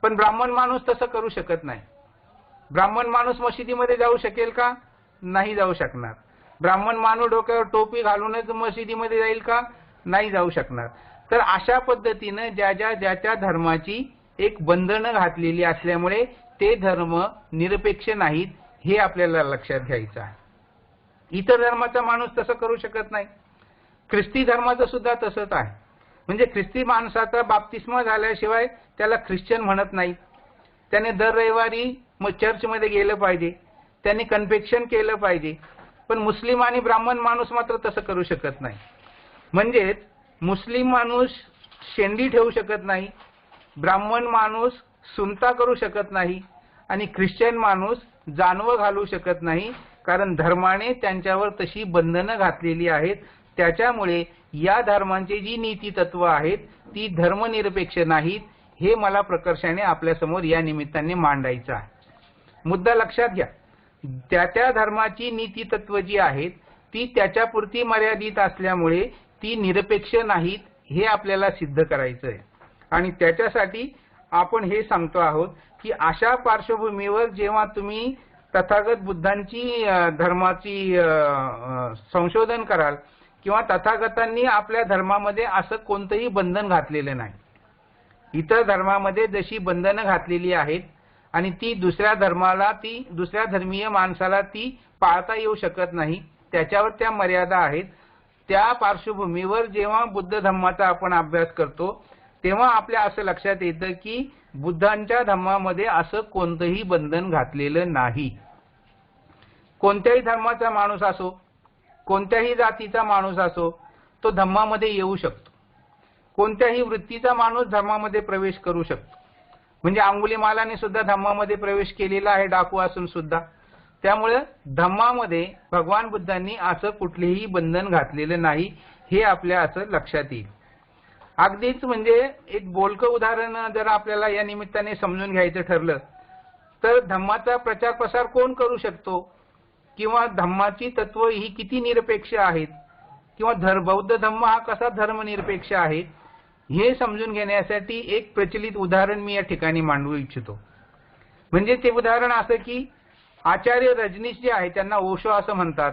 पण ब्राह्मण माणूस तसं करू शकत नाही. ब्राह्मण माणूस मशिदीमध्ये जाऊ शकेल का? नाही जाऊ शकणार. ब्राह्मण माणूस डोक्यावर टोपी घालूनच मशिदीमध्ये जाईल का? नाही जाऊ शकणार. तर अशा पद्धतीने ज्याच्या धर्माची एक बंधनं घातलेली असल्यामुळे ते धर्म निरपेक्ष नाहीत, हे आपल्याला लक्षात घ्यायचं आहे. इतर धर्माचा माणूस तसं करू शकत नाही. ख्रिस्ती धर्माचं सुद्धा तसंच आहे. म्हणजे ख्रिस्ती माणसाचा बाप्तिस्मा झाल्याशिवाय त्याला ख्रिश्चन म्हणत नाहीत. त्याने दर रविवारी चर्चमध्ये गेलं पाहिजे, त्याने कन्फेक्शन केलं पाहिजे. पण मुस्लिम आणि ब्राह्मण माणूस मात्र तसं करू शकत नाही. म्हणजेच मुस्लिम माणूस शेंडी ठेवू शकत नाही, ब्राह्मण माणूस सुनता करू शकत नाही आणि ख्रिश्चन माणूस जानवं घालू शकत नाही, कारण धर्माने त्यांच्यावर तशी बंधनं घातलेली आहेत. त्याच्यामुळे या धर्मांची जी नीती तत्व आहेत ती धर्मनिरपेक्ष नाहीत, हे मला प्रकर्षाने आपल्यासमोर या निमित्ताने मांडायचं आहे. मुद्दा लक्षात घ्या. त्या धर्माची नीती तत्व जी आहेत ती त्याच्यापुरती मर्यादित असल्यामुळे ती निरपेक्ष नाहीत, हे आपल्याला सिद्ध करायचं आहे. आणि त्याच्यासाठी आपण हे सांगतो आहोत की अशा पार्श्वभूमीवर जेव्हा तुम्ही तथागत बुद्धांची धर्माची संशोधन कराल किंवा तथागतांनी आपल्या धर्मामध्ये असं कोणतंही बंधन घातलेलं नाही. इतर धर्मामध्ये जशी बंधनं घातलेली आहेत आणि ती दुसऱ्या धर्मीय माणसाला ती पाळता येऊ शकत नाही, त्याच्यावर त्या मर्यादा आहेत. त्या पार्श्वभूमीवर जेव्हा बुद्ध धर्माचा आपण अभ्यास करतो तेव्हा आपल्या असं लक्षात येतं की बुद्धांच्या धर्मामध्ये असं कोणतंही बंधन घातलेलं नाही. कोणत्याही धर्माचा माणूस असो, कोणत्याही जातीचा माणूस असो, तो धर्मामध्ये येऊ शकतो. कोणत्याही वृत्तीचा माणूस धर्मामध्ये प्रवेश करू शकतो. म्हणजे अंगुलीमालाने सुद्धा धम्मामध्ये प्रवेश केलेला आहे, डाकू असून सुद्धा. त्यामुळे धम्मामध्ये भगवान बुद्धांनी असं कुठलेही बंधन घातलेलं नाही, हे आपल्या असं लक्षात येईल. अगदीच म्हणजे एक बोलकं उदाहरण जर आपल्याला या निमित्ताने समजून घ्यायचं ठरलं तर धम्माचा प्रचार प्रसार कोण करू शकतो, किंवा धम्माची तत्व ही किती निरपेक्ष आहेत, किंवा बौद्ध धम्म हा कसा धर्मनिरपेक्ष आहे, हे समजून घेण्यासाठी एक प्रचलित उदाहरण मी या ठिकाणी मांडू इच्छितो. म्हणजे ते उदाहरण असं की आचार्य रजनीश जे आहे त्यांना ओशो असं म्हणतात,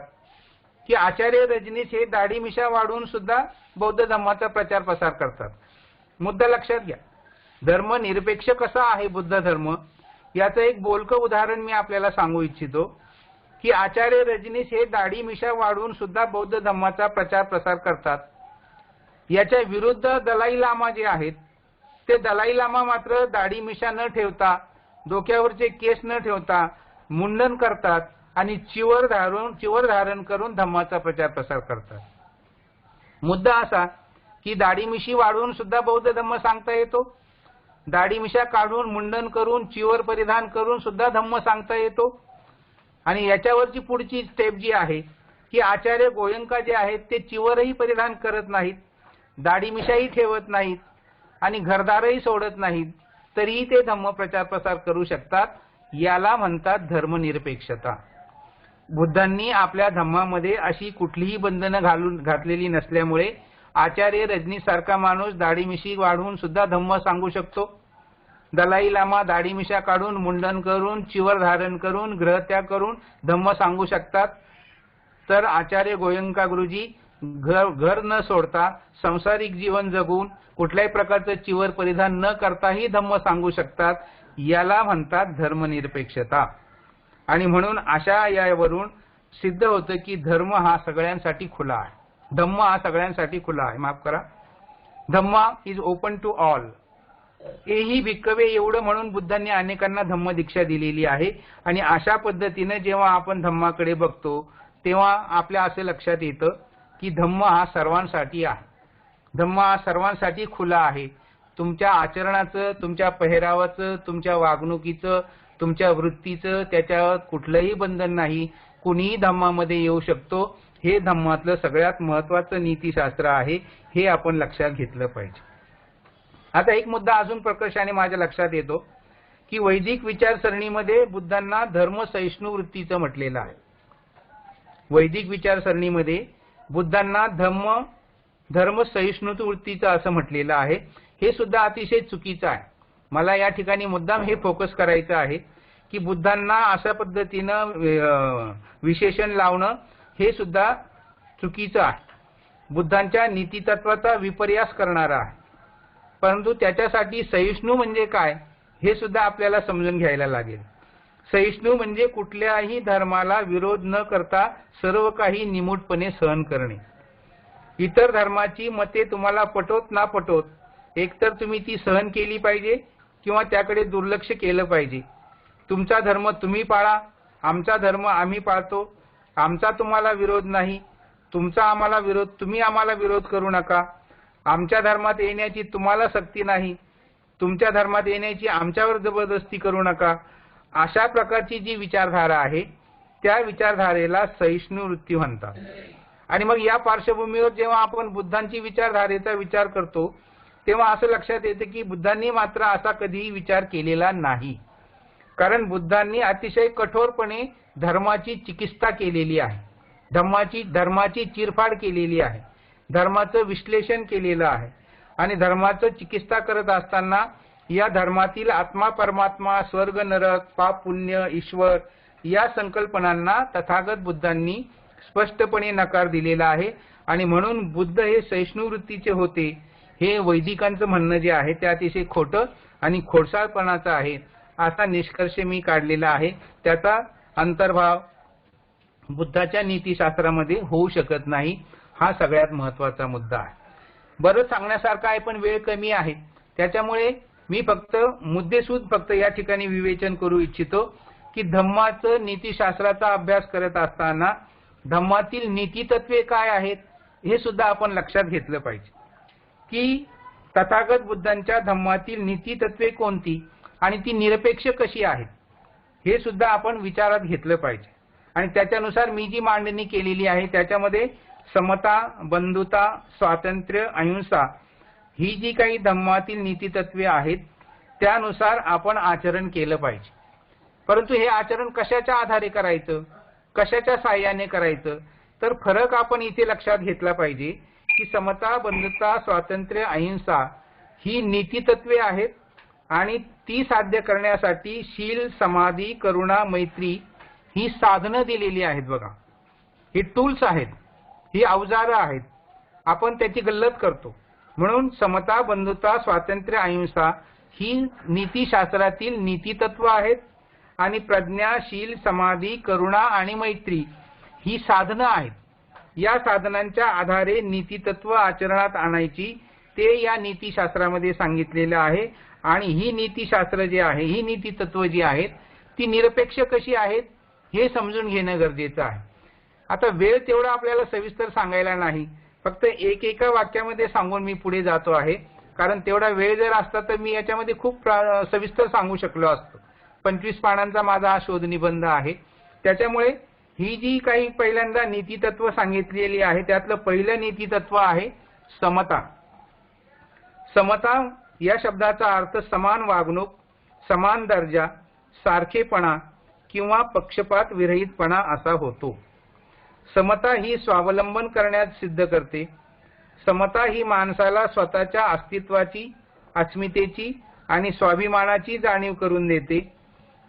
की आचार्य रजनीश हे दाढी मिशा वाढवून सुद्धा बौद्ध धम्माचा प्रचार प्रसार करतात. मुद्दा लक्षात घ्या. धर्मनिरपेक्ष कसा आहे बुद्ध धर्म, याचं एक बोलकं उदाहरण मी आपल्याला सांगू इच्छितो की आचार्य रजनीश हे दाढी मिशा वाढवून सुद्धा बौद्ध धर्माचा प्रचार प्रसार करतात. याच्या विरुद्ध दलाई लामा जे आहेत ते दलाई लामा मात्र दाढी मिशा न ठेवता, डोक्यावरचे केस न ठेवता मुंडन करतात आणि चिवर धारण करून धम्माचा प्रचार प्रसार करतात. मुद्दा असा की दाढी मिशी वाढवून सुद्धा बौद्ध धम्म सांगता येतो, दाढी मिशा काढून मुंडन करून चिवर परिधान करून सुद्धा धम्म सांगता येतो. आणि याच्यावरची पुढची स्टेप जी आहे की आचार्य गोयंका जे आहेत ते चिवरही परिधान करत नाहीत, दाढी मिशाही ठेवत नाहीत आणि घरदारही सोडत नाहीत, तरीही ते धम्म प्रचार प्रसार करू शकतात. याला म्हणतात धर्मनिरपेक्षता. बुद्धांनी आपल्या धम्मामध्ये अशी कुठलीही बंधनं घातलेली नसल्यामुळे आचार्य रजनीश सारखा माणूस दाढी मिशी वाढवून सुद्धा धम्म सांगू शकतो. दलाई लामा दाढी मिशा काढून मुंडन करून चिवर धारण करून ग्रहत्याग करून धम्म सांगू शकतात. तर आचार्य गोयंका गुरुजी घर न सोडता संसारिक जीवन जगून कुठल्याही प्रकारचं चिवर परिधान न करताही धम्म सांगू शकतात. याला म्हणतात धर्मनिरपेक्षता. आणि म्हणून अशा यावरून सिद्ध होतं की धर्म हा सगळ्यांसाठी खुला आहे, धम्म हा सगळ्यांसाठी खुला आहे. माफ करा, धम्मा इज ओपन टू ऑल. एही भिक्कवे एवढं म्हणून बुद्धांनी अनेकांना धम्म दीक्षा दिलेली आहे. आणि अशा पद्धतीने जेव्हा आपण धम्माकडे बघतो तेव्हा आपल्या असं लक्षात येतं की धम्म हा सर्वांसाठी आहे, धम्म हा सर्वांसाठी खुला आहे. तुमच्या आचरणाचं, तुमच्या पहिरावाचं, तुमच्या वागणुकीचं, तुमच्या वृत्तीचं त्याच्यावर कुठलंही बंधन नाही. कुणीही धम्मामध्ये येऊ शकतो. हे धम्मातलं सगळ्यात महत्वाचं नीतिशास्त्र आहे, हे आपण लक्षात घेतलं पाहिजे. आता एक मुद्दा अजून प्रकर्षाने माझ्या लक्षात येतो की वैदिक विचारसरणीमध्ये बुद्धांना धर्म सहिष्णू वृत्तीचं म्हटलेलं आहे. वैदिक विचारसरणीमध्ये बुद्धांना धर्म सहिष्णू वृत्तीचं असं म्हटलेलं आहे. हे सुद्धा अतिशय चुकीचं आहे. मला या ठिकाणी मुद्दाम हे फोकस करायचं आहे की बुद्धांना अशा पद्धतीनं विशेषण लावणं हे सुद्धा चुकीचं आहे. बुद्धांच्या नीतितत्वाचा विपर्यास करणारा आहे. परंतु त्याच्यासाठी सहिष्णू म्हणजे काय हे सुद्धा आपल्याला समजून घ्यायला लागेल. सहिष्णू म्हणजे कुठल्याही धर्माला विरोध न करता सर्व काही निमूटपणे सहन करणे. इतर धर्माची मते तुम्हाला पटोत ना पटोत, एकतर तुम्ही ती सहन केली पाहिजे किंवा त्याकडे दुर्लक्ष केलं पाहिजे. तुमचा धर्म तुम्ही पाळा, आमचा धर्म आम्ही पाळतो, आमचा तुम्हाला विरोध नाही, तुमचा आम्हाला विरोध, तुम्ही आम्हाला विरोध करू नका. आमच्या धर्मात येण्याची तुम्हाला सक्ती नाही, तुमच्या धर्मात येण्याची आमच्यावर जबरदस्ती करू नका. अशा प्रकारची जी विचारधारा आहे त्या विचारधारेला सहिष्णू वृत्ती म्हणतात. आणि मग या पार्श्वभूमीवर जेव्हा आपण बुद्धांची विचारधारेचा विचार करतो तेव्हा असं लक्षात येतं की बुद्धांनी मात्र असा कधीही विचार केलेला नाही. कारण बुद्धांनी अतिशय कठोरपणे धर्माची चिकित्सा केलेली आहे, धर्माची चिरफाड केलेली आहे, धर्माचं विश्लेषण केलेलं आहे. आणि धर्माचं चिकित्सा करत असताना या धर्मातील आत्मा परमात्मा, स्वर्ग नरक, पाप पुण्य, ईश्वर या संकल्पनांना तथागत बुद्धांनी स्पष्टपणे नकार दिलेला आहे. आणि म्हणून बुद्ध हे सहिष्णू वृत्तीचे होते हे वैदिकांचं म्हणणं जे आहे ते अतिशय खोटं आणि खोडसाळपणाचं आहे असा निष्कर्ष मी काढलेला आहे. त्याचा अंतर्भाव बुद्धाच्या नीतिशास्त्रामध्ये होऊ शकत नाही. हा सगळ्यात महत्वाचा मुद्दा आहे. बरंच सांगण्यासारखं आहे पण वेळ कमी आहे, त्याच्यामुळे मी फक्त मुद्देसूद या ठिकाणी विवेचन करू इच्छितो की धम्माचं नीतिशास्त्राचा अभ्यास करत असताना धम्मातील नीतितत्वे काय आहेत हे सुद्धा आपण लक्षात घेतलं पाहिजे की तथागत बुद्धांच्या धम्मातील नीतितत्वे कोणती आणि ती निरपेक्ष कशी आहेत हे सुद्धा आपण विचारात घेतलं पाहिजे. आणि त्याच्यानुसार मी जी मांडणी केलेली आहे त्याच्यामध्ये समता, बंधुता, स्वातंत्र्य, अहिंसा ही जी काही धम्मातील नीतितत्वे आहेत त्यानुसार आपण आचरण केलं पाहिजे. परंतु हे आचरण कशाच्या आधारे करायचं, कशाच्या साहाय्याने करायचं, तर फरक आपण इथे लक्षात घेतला पाहिजे की समता, बंधुता, स्वातंत्र्य, अहिंसा ही नीतितत्वे आहेत आणि ती साध्य करण्यासाठी शील, समाधी, करुणा, मैत्री ही साधनं दिलेली आहेत. बघा, ही टूल्स आहेत, ही अवजारं आहेत, आपण त्याची गल्लत करतो. म्हणून समता, बंधुता, स्वातंत्र्य, अहिंसा ही नीतिशास्त्रातील नीतितत्व आहेत आणि प्रज्ञा, शील, समाधी, करुणा आणि मैत्री ही साधनं आहेत. या साधनांच्या आधारे नीतितत्व आचरणात आणायची ते या नीतिशास्त्रामध्ये सांगितलेलं आहे. आणि ही नीतिशास्त्र जे आहे, ही नीतितत्व जी आहेत ती निरपेक्ष कशी आहेत हे समजून घेणं गरजेचं आहे. आता वेळ तेवढा आपल्याला सविस्तर सांगायला नाही, फक्त एका वाक्यामध्ये सांगून मी पुढे जातो आहे, कारण तेवढा वेळ जर असता तर मी याच्यामध्ये खूप सविस्तर सांगू शकलो असतो. 25 पानांचा माझा हा शोध निबंध आहे. त्याच्यामुळे ही जी काही पहिल्यांदा नीतितत्व सांगितलेली आहे त्यातलं पहिलं नीतितत्व आहे समता. समता या शब्दाचा अर्थ समान वागणूक, समान दर्जा, सारखेपणा किंवा पक्षपात विरहितपणा असा होतो. समता ही स्वावलंबन करण्यात सिद्ध करते. समता ही माणसाला स्वतःच्या अस्तित्वाची, अस्मितेची आणि स्वाभिमानाची जाणीव करून देते.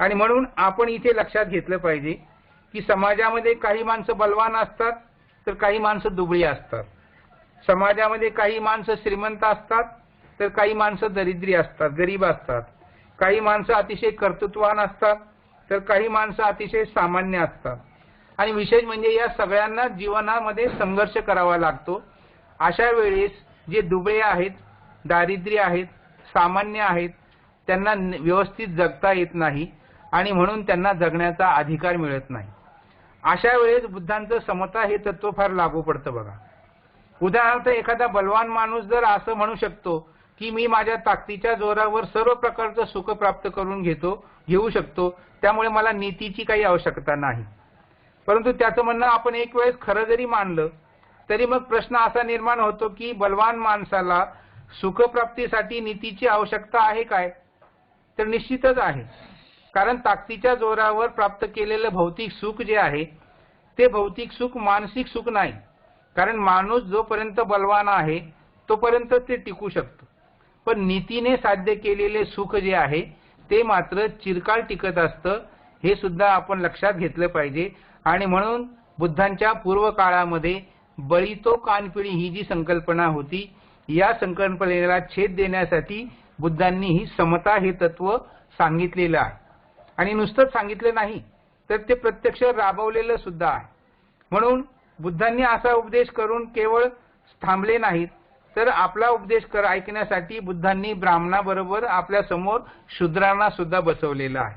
आणि म्हणून आपण इथे लक्षात घेतलं पाहिजे की समाजामध्ये काही माणसं बलवान असतात तर काही माणसं दुबळी असतात. समाजामध्ये काही माणसं श्रीमंत असतात तर काही माणसं दरिद्री असतात, गरीब असतात. काही माणसं अतिशय कर्तृत्ववान असतात तर काही माणसं अतिशय सामान्य असतात. आणि विशेष म्हणजे या सगळ्यांना जीवनामध्ये संघर्ष करावा लागतो. अशा वेळेस जे दुबळे आहेत, दारिद्र्य आहेत, सामान्य आहेत, त्यांना व्यवस्थित जगता येत नाही आणि म्हणून त्यांना जगण्याचा अधिकार मिळत नाही. अशा वेळेस बुद्धांचं समता हे तत्व फार लागू पडतं बघा. उदाहरणार्थ एखादा बलवान माणूस जर असं म्हणू शकतो की मी माझ्या ताकदीच्या जोरावर सर्व प्रकारचं सुख प्राप्त करून घेऊ शकतो, त्यामुळे मला नीतीची काही आवश्यकता नाही. परंतु त्याचं म्हणणं आपण एक वेळेस खरं जरी मानलं तरी मग प्रश्न असा निर्माण होतो की बलवान माणसाला सुखप्राप्तीसाठी नीतीची आवश्यकता आहे काय? तर निश्चितच आहे. कारण ताकदीच्या जोरावर प्राप्त केलेलं भौतिक सुख जे आहे ते भौतिक सुख मानसिक सुख नाही. कारण माणूस जोपर्यंत बलवान आहे तोपर्यंत ते टिकू शकतो. पण नीतीने साध्य केलेले सुख जे आहे ते मात्र चिरकाल टिकत असतं, हे सुद्धा आपण लक्षात घेतलं पाहिजे. आणि म्हणून बुद्धांच्या पूर्व काळामध्ये बळी तो कानपिळी ही जी संकल्पना होती, या संकल्पनेला छेद देण्यासाठी बुद्धांनी ही समता हे तत्व सांगितलेलं आहे. आणि नुसतंच सांगितलं नाही तर ते प्रत्यक्ष राबवलेलं सुद्धा आहे. म्हणून बुद्धांनी असा उपदेश करून केवळ थांबले नाहीत, तर आपला उपदेश ऐकण्यासाठी बुद्धांनी ब्राह्मणाबरोबर आपल्या समोर शूद्रांना सुद्धा बसवलेलं आहे.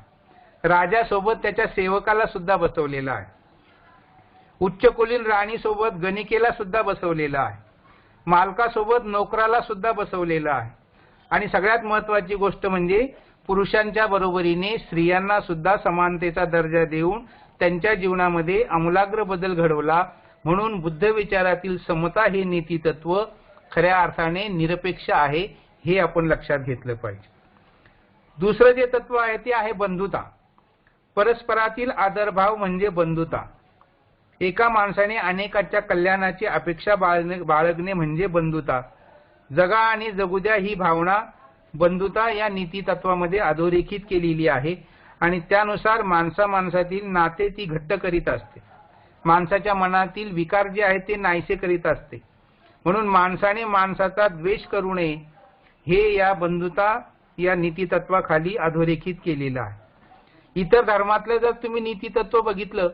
राजासोबत त्याच्या सेवकाला सुद्धा बसवलेलं आहे. उच्चकुलीन राणीसोबत गणिकेला सुद्धा बसवलेलं आहे. मालकासोबत नोकराला सुद्धा बसवलेलं आहे. आणि सगळ्यात महत्वाची गोष्ट म्हणजे पुरुषांच्या बरोबरीने स्त्रियांना सुद्धा समानतेचा दर्जा देऊन त्यांच्या जीवनामध्ये आमूलाग्र बदल घडवला. म्हणून बुद्ध विचारातील समता हे नीतितत्व खऱ्या अर्थाने निरपेक्ष आहे, हे आपण लक्षात घेतलं पाहिजे. दुसरं जे तत्व आहे ते आहे बंधुता. परस्परातील आदरभाव म्हणजे बंधुता. एका माणसाने अनेकांच्या कल्याणाची अपेक्षा बाळगणे म्हणजे बंधुता. जगा आणि जगू द्या ही भावना बंधुता या नीतितत्वामध्ये अधोरेखित केलेली आहे. आणि त्यानुसार माणसातील नाते ती घट्ट करीत असते. माणसाच्या मनातील विकार जे आहेत ते नाहीसे करीत असते. म्हणून माणसाने माणसाचा द्वेष करू नये हे या बंधुता या नीतितत्वाखाली अधोरेखित केलेलं आहे. इतर धर्मातलं जर तुम्ही नीतितत्व बघितलं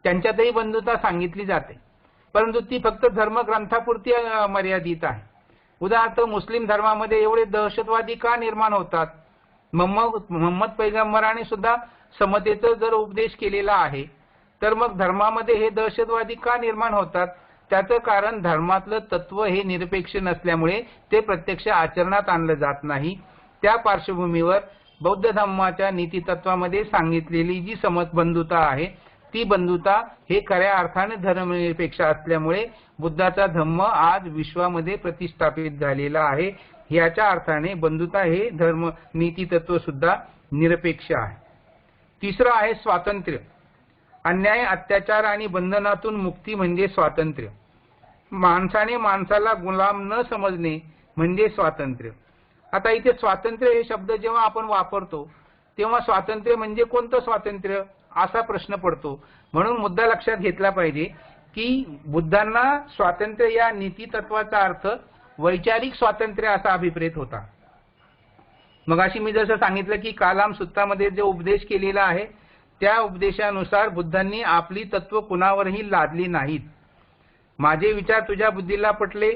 त्यांच्यातही बंधुता सांगितली जाते, परंतु ती फक्त धर्मग्रंथापुरती मर्यादित आहे. उदाहरणार्थ मुस्लिम धर्मामध्ये एवढे दहशतवादी का निर्माण होतात? मोहम्मद पैगंबराने सुद्धा समतेचा जर उपदेश केलेला आहे, तर मग धर्मामध्ये हे दहशतवादी का निर्माण होतात? त्याचं कारण धर्मातलं तत्व हे निरपेक्ष नसल्यामुळे ते प्रत्यक्ष आचरणात आणलं जात नाही. त्या पार्श्वभूमीवर बौद्ध धर्माच्या नीतितत्वामध्ये सांगितलेली जी बंधुता आहे ती बंधुता हे खऱ्या अर्थाने धर्मनिरपेक्ष असल्यामुळे बुद्धाचा धम्म आज विश्वामध्ये प्रतिष्ठापित झालेला आहे. याच्या अर्थाने बंधुता हे धर्म नीतितत्व सुद्धा निरपेक्ष आहे. तिसरं आहे स्वातंत्र्य. अन्याय, अत्याचार आणि बंधनातून मुक्ती म्हणजे स्वातंत्र्य. माणसाने माणसाला गुलाम न समजणे म्हणजे स्वातंत्र्य. आता इथे स्वातंत्र्य हे शब्द जेव्हा आपण वापरतो तेव्हा स्वातंत्र्य म्हणजे कोणतं स्वातंत्र्य असा प्रश्न पडतो. म्हणून मुद्दा लक्षात घेतला पाहिजे की बुद्धांना स्वातंत्र्य या नीतितत्वाचा अर्थ वैचारिक स्वातंत्र्य असा अभिप्रेत होता. मगाशी मी जसं सांगितलं की कालाम सुत्तामध्ये जो उपदेश केलेला आहे त्या उपदेशानुसार बुद्धांनी आपली तत्व कुणावरही लादली नाहीत. माझे विचार तुझ्या बुद्धीला पटले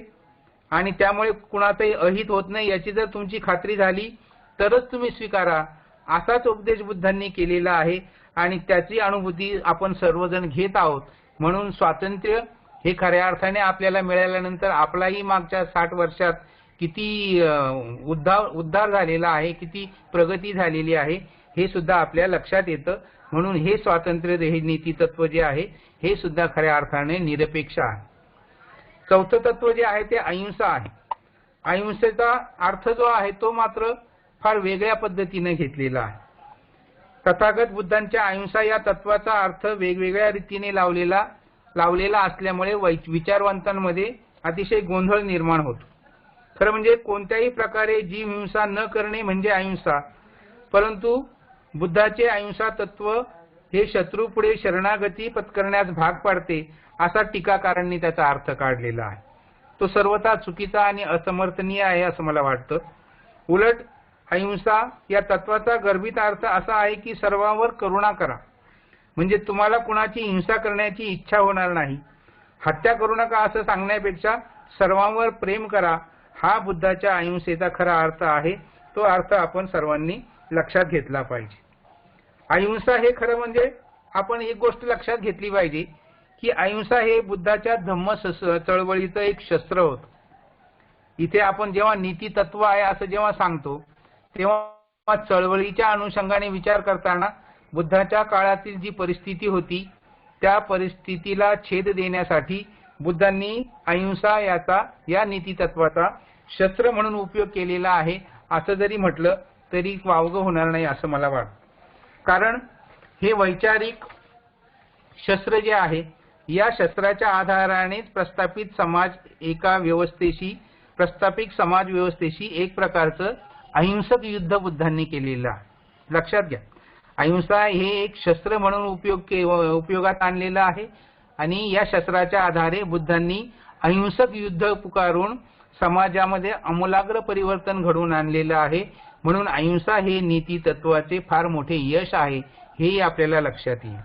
आणि त्यामुळे कुणाचंही अहित होत नाही याची जर तुमची खात्री झाली तरच तुम्ही स्वीकारा, असाच उपदेश बुद्धांनी केलेला आहे आणि त्याची अनुभूती आपण सर्वजण घेत आहोत. म्हणून स्वातंत्र्य हे खऱ्या अर्थाने आपल्याला मिळाल्यानंतर आपलाही मागच्या 60 वर्षात किती उद्धार झालेला आहे, किती प्रगती झालेली आहे हे सुद्धा आपल्या लक्षात येतं. म्हणून हे स्वातंत्र्य, हे नीती तत्व जे आहे हे सुद्धा खऱ्या अर्थाने निरपेक्ष आहे. चौथं तत्व जे आहे ते अहिंसा आहे. अहिंसेचा अर्थ जो आहे तो मात्र फार वेगळ्या पद्धतीने घेतलेला आहे. तथागत बुद्धांच्या अहिंसा या तत्वाचा अर्थ वेगवेगळ्या रीतीने लावलेला असल्यामुळे विचारवंतांमध्ये अतिशय गोंधळ निर्माण होतो. खरं म्हणजे कोणत्याही प्रकारे जीव हिंसा न करणे म्हणजे अहिंसा, परंतु बुद्धाचे अहिंसा तत्व हे शत्रूपुढे शरणागती पत्करण्यास भाग पाडते असा टीकाकारांनी त्याचा अर्थ काढलेला आहे. तो सर्वथा चुकीचा आणि असमर्थनीय आहे असं मला वाटतं. उलट अहिंसा या तत्वाचा गर्भित अर्थ असा आहे की सर्वांवर करुणा करा, म्हणजे तुम्हाला कुणाची हिंसा करण्याची इच्छा होणार नाही. हत्या करू नका असं सांगण्यापेक्षा सर्वांवर प्रेम करा हा बुद्धाच्या अहिंसेचा खरा अर्थ आहे. तो अर्थ आपण सर्वांनी लक्षात घेतला पाहिजे. अहिंसा हे खरं म्हणजे आपण एक गोष्ट लक्षात घेतली पाहिजे की अहिंसा हे बुद्धाच्या धम्म चळवळीचं एक शस्त्र होतं. इथे आपण जेव्हा नीती तत्व आहे असं जेव्हा सांगतो तेव्हा चळवळीच्या अनुषंगाने विचार करताना बुद्धाच्या काळातील जी परिस्थिती होती त्या परिस्थितीला छेद देण्यासाठी बुद्धांनी अहिंसा या नीती तत्वाचा शस्त्र म्हणून उपयोग केलेला आहे असं जरी म्हटलं तरी वावगं होणार नाही असं मला वाटतं. कारण हे वैचारिक शस्त्र जे आहे या शस्त्राच्या आधारानेच प्रस्थापित समाज व्यवस्थेशी एक प्रकारचं अहिंसक युद्ध बुद्धांनी केलेलं आहे. लक्षात घ्या, अहिंसा हे एक शस्त्र म्हणून उपयोगात आणलेलं आहे आणि या शस्त्राच्या आधारे बुद्धांनी अहिंसक युद्ध पुकारून समाजामध्ये आमूलाग्र परिवर्तन घडवून आणलेलं आहे. म्हणून अहिंसा हे नीती तत्वाचे फार मोठे यश आहे हे आपल्याला लक्षात येईल.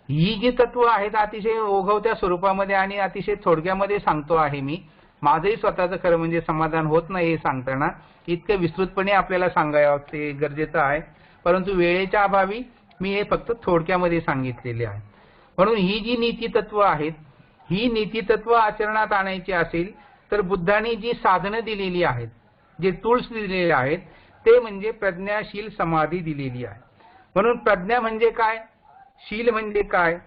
ही जी तत्व आहेत अतिशय ओघवत्या स्वरूपामध्ये आणि अतिशय थोडक्यामध्ये सांगतो आहे मी. माझंही स्वतःचं खरं म्हणजे समाधान होत नाही हे सांगताना, इतकं विस्तृतपणे आपल्याला सांगावं ते गरजेचं आहे, परंतु वेळेच्या अभावी मी हे फक्त थोडक्यामध्ये सांगितलेले आहे. म्हणून ही जी नीती तत्व आहेत ही नीती तत्व आचरणात आणायची असेल तर बुद्धांनी जी साधनं दिलेली आहेत, जे टूल्स दिलेले आहेत ते म्हणजे प्रज्ञाशील समाधी दिलेली आहे. म्हणून प्रज्ञा म्हणजे काय, शील म्हणजे काय,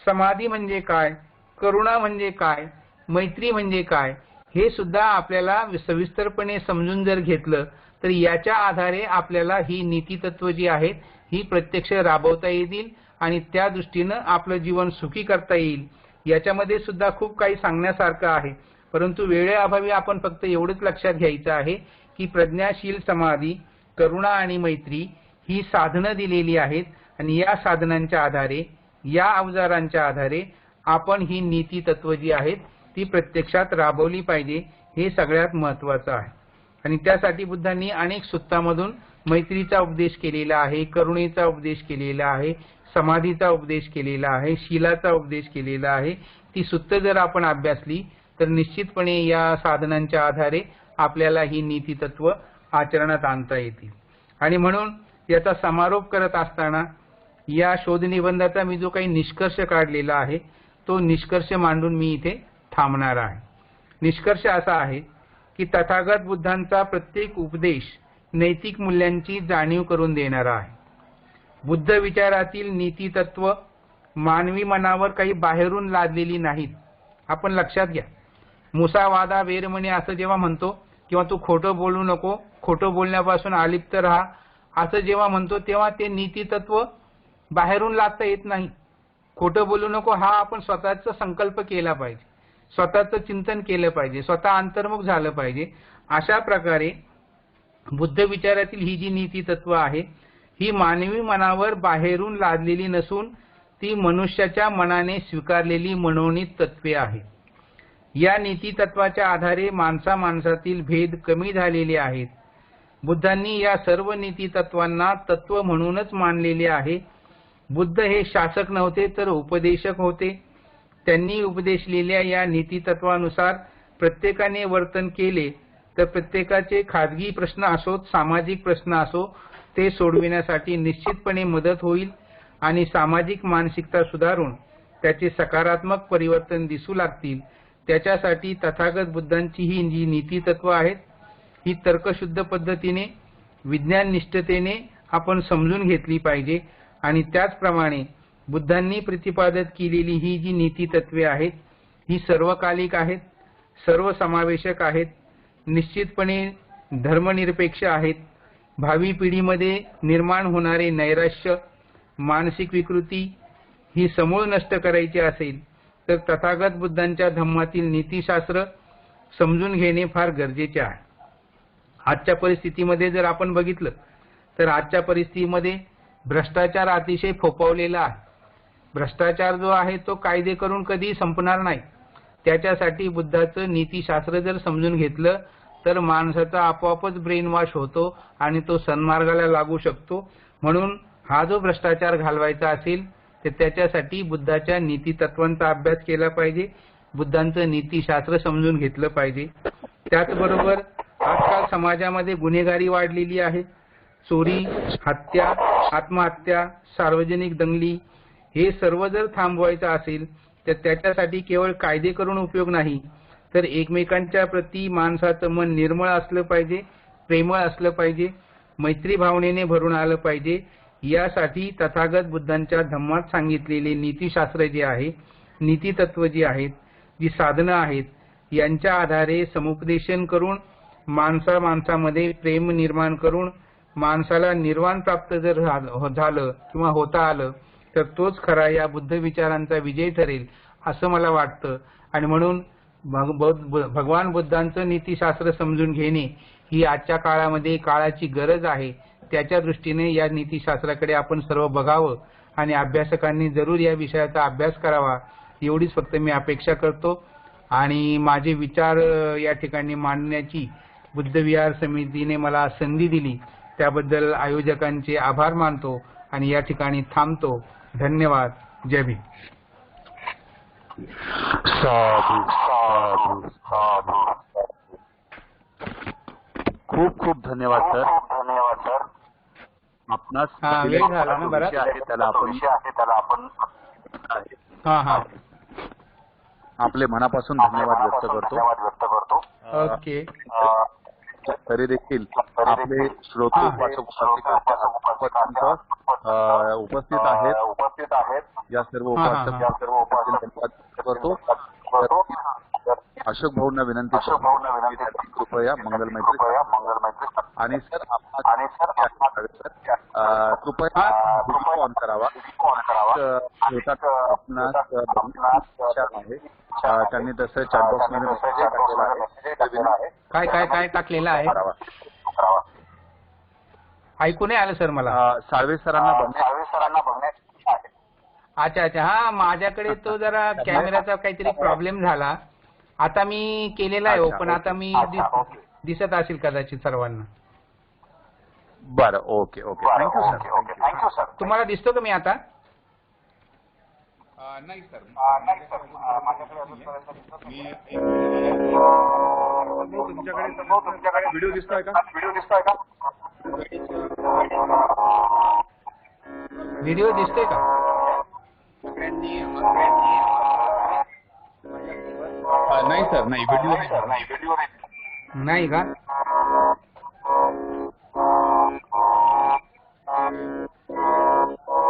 समाधी म्हणजे काय, करुणा म्हणजे काय, मैत्री म्हणजे काय हे सुद्धा आपल्याला सविस्तरपणे समजून जर घेतलं तर याच्या आधारे आपल्याला ही नीती तत्व जी आहेत ही प्रत्यक्ष राबवता येतील आणि त्या दृष्टीनं आपलं जीवन सुखी करता येईल. याच्यामध्ये सुद्धा खूप काही सांगण्यासारखं आहे, परंतु वेळेअभावी आपण फक्त एवढंच लक्षात घ्यायचं आहे की प्रज्ञाशील समाधी, करुणा आणि मैत्री ही साधनं दिलेली आहेत आणि या साधनांच्या आधारे, या अवजारांच्या आधारे आपण ही नीती तत्व जी आहेत ती प्रत्यक्षात राबवली पाहिजे. हे सगळ्यात महत्त्वाचं आहे आणि त्यासाठी बुद्धांनी अनेक सुत्तांमधून मैत्रीचा उपदेश केलेला आहे, करुणेचा उपदेश केलेला आहे, समाधीचा उपदेश केलेला आहे, शीलाचा उपदेश केलेला आहे. ती सुत्त जर आपण अभ्यासली तर निश्चितपणे या साधनांच्या आधारे आपल्याला ही नीती तत्व आचरणात आणता येतील. आणि म्हणून याचा समारोप करत असताना या शोधनिबंधाचा मी जो काही निष्कर्ष काढलेला आहे तो निष्कर्ष मांडून मी इथे थांबणार आहे. निष्कर्ष असा आहे की तथागत बुद्धांचा प्रत्येक उपदेश नैतिक मूल्यांची जाणीव करून देणारा आहे. बुद्ध विचारातील नीती तत्व मानवी मनावर काही बाहेरून लादलेली नाहीत. आपण लक्षात घ्या, मुसावादा वेरमणे असं जेव्हा म्हणतो किंवा तू खोटं बोलू नको, खोटं बोलण्यापासून अलिप्त राहा असं जेव्हा म्हणतो तेव्हा ते नीती तत्व बाहेरून लादता येत नाही. खोटं बोलू नको हा आपण स्वतःचा संकल्प केला पाहिजे, स्वतःचं चिंतन केलं पाहिजे, स्वतः अंतर्मुख झालं पाहिजे. अशा प्रकारे बुद्ध विचारातील ही जी नीती तत्व आहे ही मानवी मनावर बाहेरून लादलेली नसून ती मनुष्याच्या मनाने स्वीकारलेली मनोनीत तत्वे आहेत. या नीती तत्वाच्या आधारे माणसातील भेद कमी झालेले आहेत. बुद्धांनी या सर्व नीती तत्वांना तत्व म्हणूनच मानलेले आहे. बुद्ध हे शासक नव्हते तर उपदेशक होते. त्यांनी उपदेशलेल्या या नीती तत्वानुसार प्रत्येकाने वर्तन केले तर प्रत्येकाचे खाजगी प्रश्न असोत सामाजिक प्रश्न असो ते सोडविण्यासाठी निश्चितपणे मदत होईल आणि सामाजिक मानसिकता सुधारून त्याचे सकारात्मक परिवर्तन दिसू लागतील. त्याच्यासाठी तथागत बुद्धांची ही जी नीती तत्व आहेत ही तर्कशुद्ध पद्धतीने विज्ञाननिष्ठतेने आपण समजून घेतली पाहिजे आणि त्याचप्रमाणे बुद्धांनी प्रतिपादित केलेली ही जी नीती तत्वे आहेत ही सर्वकालिक आहेत, सर्वसमावेशक आहेत, निश्चितपणे धर्मनिरपेक्ष आहेत. भावी पिढीमध्ये निर्माण होणारे नैराश्य, मानसिक विकृती ही समूळ नष्ट करायची असेल तर तथागत बुद्धांच्या धम्मातील नीतिशास्त्र समजून घेणे फार गरजेचे आहे. आजच्या परिस्थितीमध्ये जर आपण बघितलं तर आजच्या परिस्थितीमध्ये भ्रष्टाचार अतिशय फोफावलेला आहे. भ्रष्टाचार जो आहे तो कायदे करून कधी संपणार नाही. त्याच्यासाठी बुद्धाचं नीतिशास्त्र जर समजून घेतलं तर माणसाचा आपोआपच ब्रेन वॉश होतो आणि तो सन्मार्गाला लागू शकतो. म्हणून हा जो भ्रष्टाचार घालवायचा असेल तर त्याच्यासाठी बुद्धाच्या नीती तत्वांचा अभ्यास केला पाहिजे, बुद्धांचं नीतिशास्त्र समजून घेतलं पाहिजे. त्याचबरोबर आजकाल समाजामध्ये गुन्हेगारी वाढलेली आहे. चोरी, हत्या, आत्महत्या, सार्वजनिक दंगली हे सर्व जर थांबवायचं असेल तर त्याच्यासाठी केवळ कायदे करून उपयोग नाही तर एकमेकांच्या प्रती माणसाचं मन निर्मळ असलं पाहिजे, प्रेमळ असलं पाहिजे, मैत्री भावनेने भरून आलं पाहिजे. यासाठी तथागत बुद्धांच्या धम्मात सांगितलेले नीतिशास्त्र जे आहे, नीती तत्व जी आहेत, जी साधनं आहेत, यांच्या आधारे समुपदेशन करून माणसामध्ये प्रेम निर्माण करून माणसाला निर्वाण प्राप्त जर झालं किंवा होता आलं तर तोच खरा या बुद्ध विचारांचा विजय ठरेल असं मला वाटतं. आणि म्हणून भगवान बुद्धांचं नीतिशास्त्र समजून घेणे ही आजच्या काळामध्ये काळाची गरज आहे. त्याच्या दृष्टीने या नीतिशास्त्राकडे आपण सर्व बघावं आणि अभ्यासकांनी जरूर या विषयाचा अभ्यास करावा एवढीच फक्त मी अपेक्षा करतो. आणि माझे विचार या ठिकाणी मांडण्याची बुद्ध विहार समितीने मला संधी दिली त्याबद्दल आयोजकांचे आभार मानतो आणि या ठिकाणी थांबतो. धन्यवाद. जय भीम. साधू साधू साधू. खूप खूप धन्यवाद सर. आपणास वेळ झाला ना बराच. त्याला आपण आपले मनापासून धन्यवाद व्यक्त करतो. ओके. तरी देखील आपले श्रोते उपस्थित आहेत या सर्व उपासक करतो. अशोक भाऊंना विनंती कृपया मंगल मैत्री आणि सर कृपया ऑन करावा. आहे त्यांनी तसं चॅटबॉक्स मध्ये मेसेज टाकलेला आहे. काय टाकलेलं आहे ऐकू नाही आलं सर मला. साळवे सरांना बघण्याची. अच्छा. हा, माझ्याकडे तो जरा कॅमेराचा काहीतरी प्रॉब्लेम झाला. आता मी केलेला आहे ओपन. आता मी दिसत असेल कदाचित सर्वांना. बरं. ओके. Thank you sir. तुम्हाला दिसतो का मी आता? नाही सर. तुमच्याकडे व्हिडिओ दिसतोय का? व्हिडिओ दिसतोय का? नाही सर. नाही व्हिडिओ नाही का?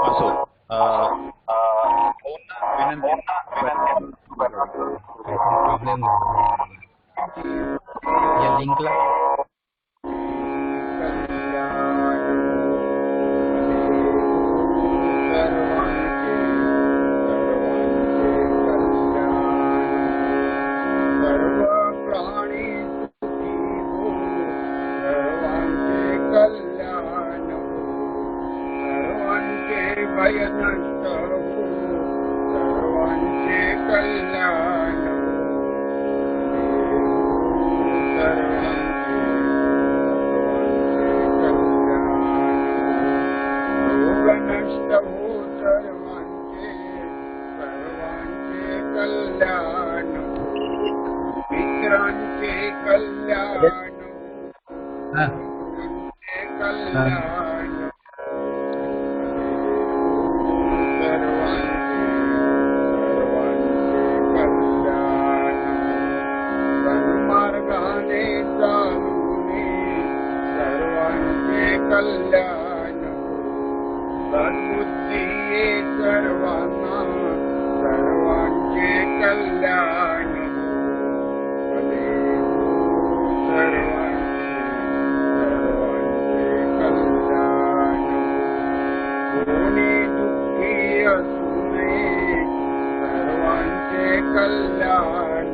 असो. प्रॉब्लेम या लिंकला कल्याण सन्मार्गाने चालूने सर्वांचे कल्याण, सद्बुद्धी ये सर्वांना सर्वांचे कल्याण, भले सर्वांचे कल्याण. कोणी दुःखी असू नये सर्वांचे कल्याण,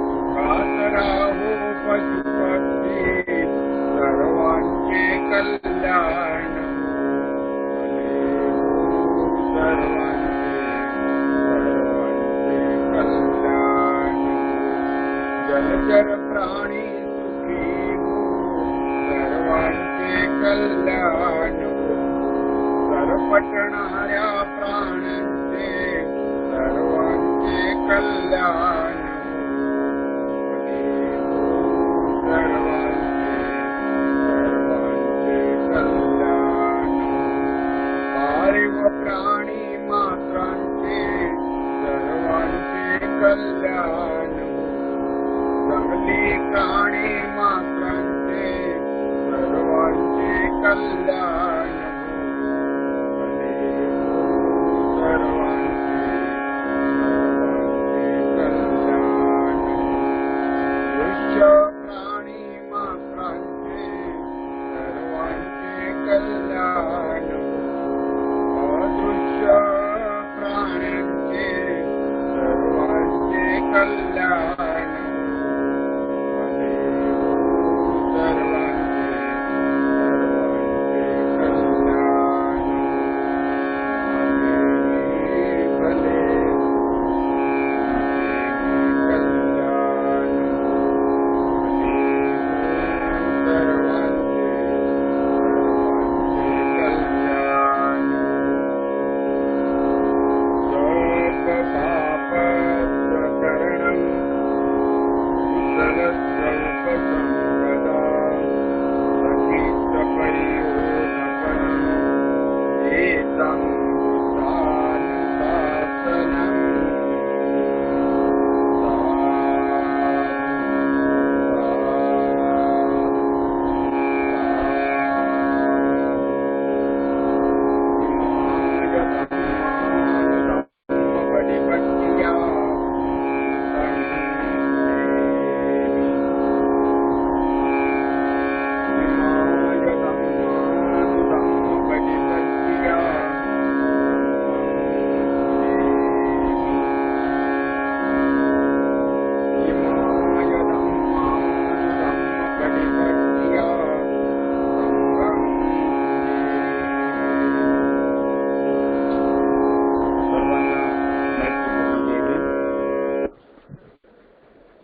सुखात राहो पशुपक्षी सर्वांचे कल्याण, कल्याण. जलचर प्राणी सुखी हो सर्वांचे कल्याण, सरपटणाऱ्या प्राण्यांचे सर्वांचे कल्याण, सर्वांचे कल्याण. पाळीव प्राणी मात्रांचे सर्वांचे कल्याण, जंगली प्राणी मात्रांचे सर्वांचे कल्याण, सर्वांचे कल्याण. दृश्य प्राणी मात्रांचे सर्वांचे कल्याण, अदृश्य प्राण्यांचे सर्वांचे कल्याण,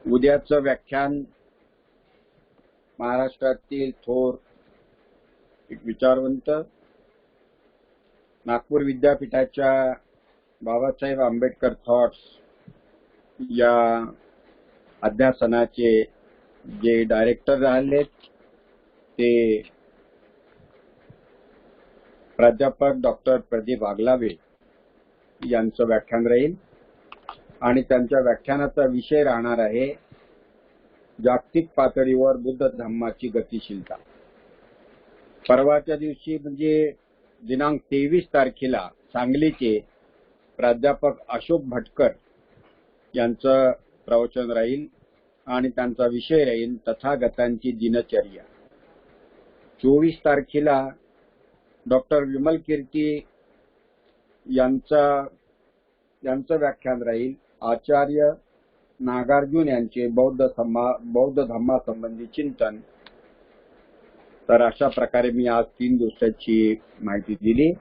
उद्याचं व्याख्यान महाराष्ट्रातील थोर एक विचारवंत, नागपूर विद्यापीठाच्या बाबासाहेब आंबेडकर थॉट्स या अध्यासनाचे जे डायरेक्टर राहिले ते प्राध्यापक डॉक्टर प्रदीप आगलावे यांचं व्याख्यान राहील आणि त्यांच्या व्याख्यानाचा विषय राहणार आहे जागतिक पातळीवर बुद्ध धम्माची गतिशीलता. परवाच्या दिवशी म्हणजे दिनांक 23 तारखेला सांगलीचे प्राध्यापक अशोक भटकर यांचं प्रवचन राहील आणि त्यांचा विषय राहील तथागतांची दिनचर्या. 24 तारखेला डॉक्टर विमल कीर्ती यांचं व्याख्यान राहील आचार्य नागार्जुन यांचे बौद्ध धम्मासंबंधी चिंतन. तर अशा प्रकारे मी आज 3 दिवसाची माहिती दिली.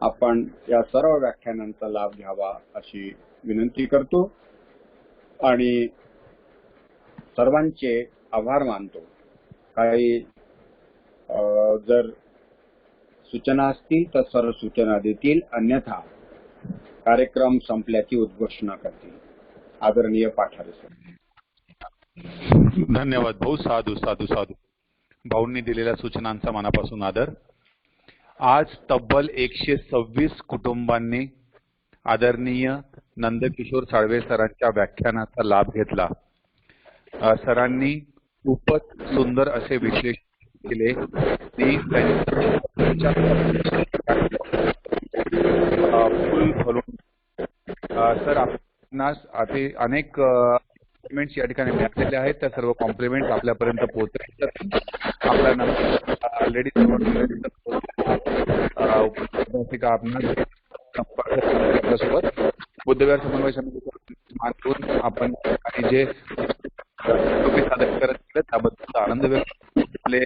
आपण या सर्व व्याख्यानांचा लाभ घ्यावा अशी विनंती करतो आणि सर्वांचे आभार मानतो. काही जर सूचना असतील तर सर्व सूचना देतील, अन्यथा कार्यक्रम संपल्याची उद्घोषणा करतील. आदरणीय पाठारे सर. धन्यवाद भाऊ. साधू साधू साधू. भाऊंनी दिलेल्या सूचनांचा मनापासून आदर. आज तब्बल 126 कुटुंबांनी आदरणीय नंदकिशोर साळवे सरांच्या व्याख्यानाचा लाभ घेतला. सरांनी खूपच सुंदर असे विश्लेषण केले. फुल भरून सर आपणास अनेक कॉम्प्लिमेंट्स या ठिकाणी मिळालेले आहेत. त्या सर्व कॉम्प्लिमेंट्स आपल्यापर्यंत पोहोचले. आपला नंबर ऑलरेडी आपल्यासोबत बुद्धविहार समन्वय समितीतून आपण आणि जे सादर करत केलं त्याबद्दल आनंद व्यक्त केले.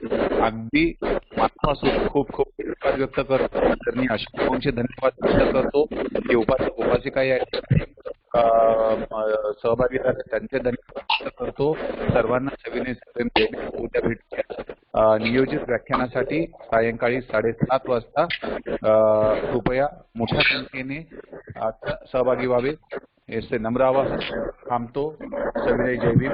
अगदी मनापासून खूप खूप धन्यवाद व्यक्त करतो. तर मी अशोक धन्यवाद व्यक्त करतो. जे उपासिका सहभागी झाले त्यांचे धन्यवाद व्यक्त करतो. सर्वांना सविनय उद्या भेटूया नियोजित व्याख्यानासाठी सायंकाळी 7:30 वाजता. कृपया मोठ्या संख्येने सहभागी व्हावे याचे नम्र आवाहन. थांबतो. सविनय. जय भीम.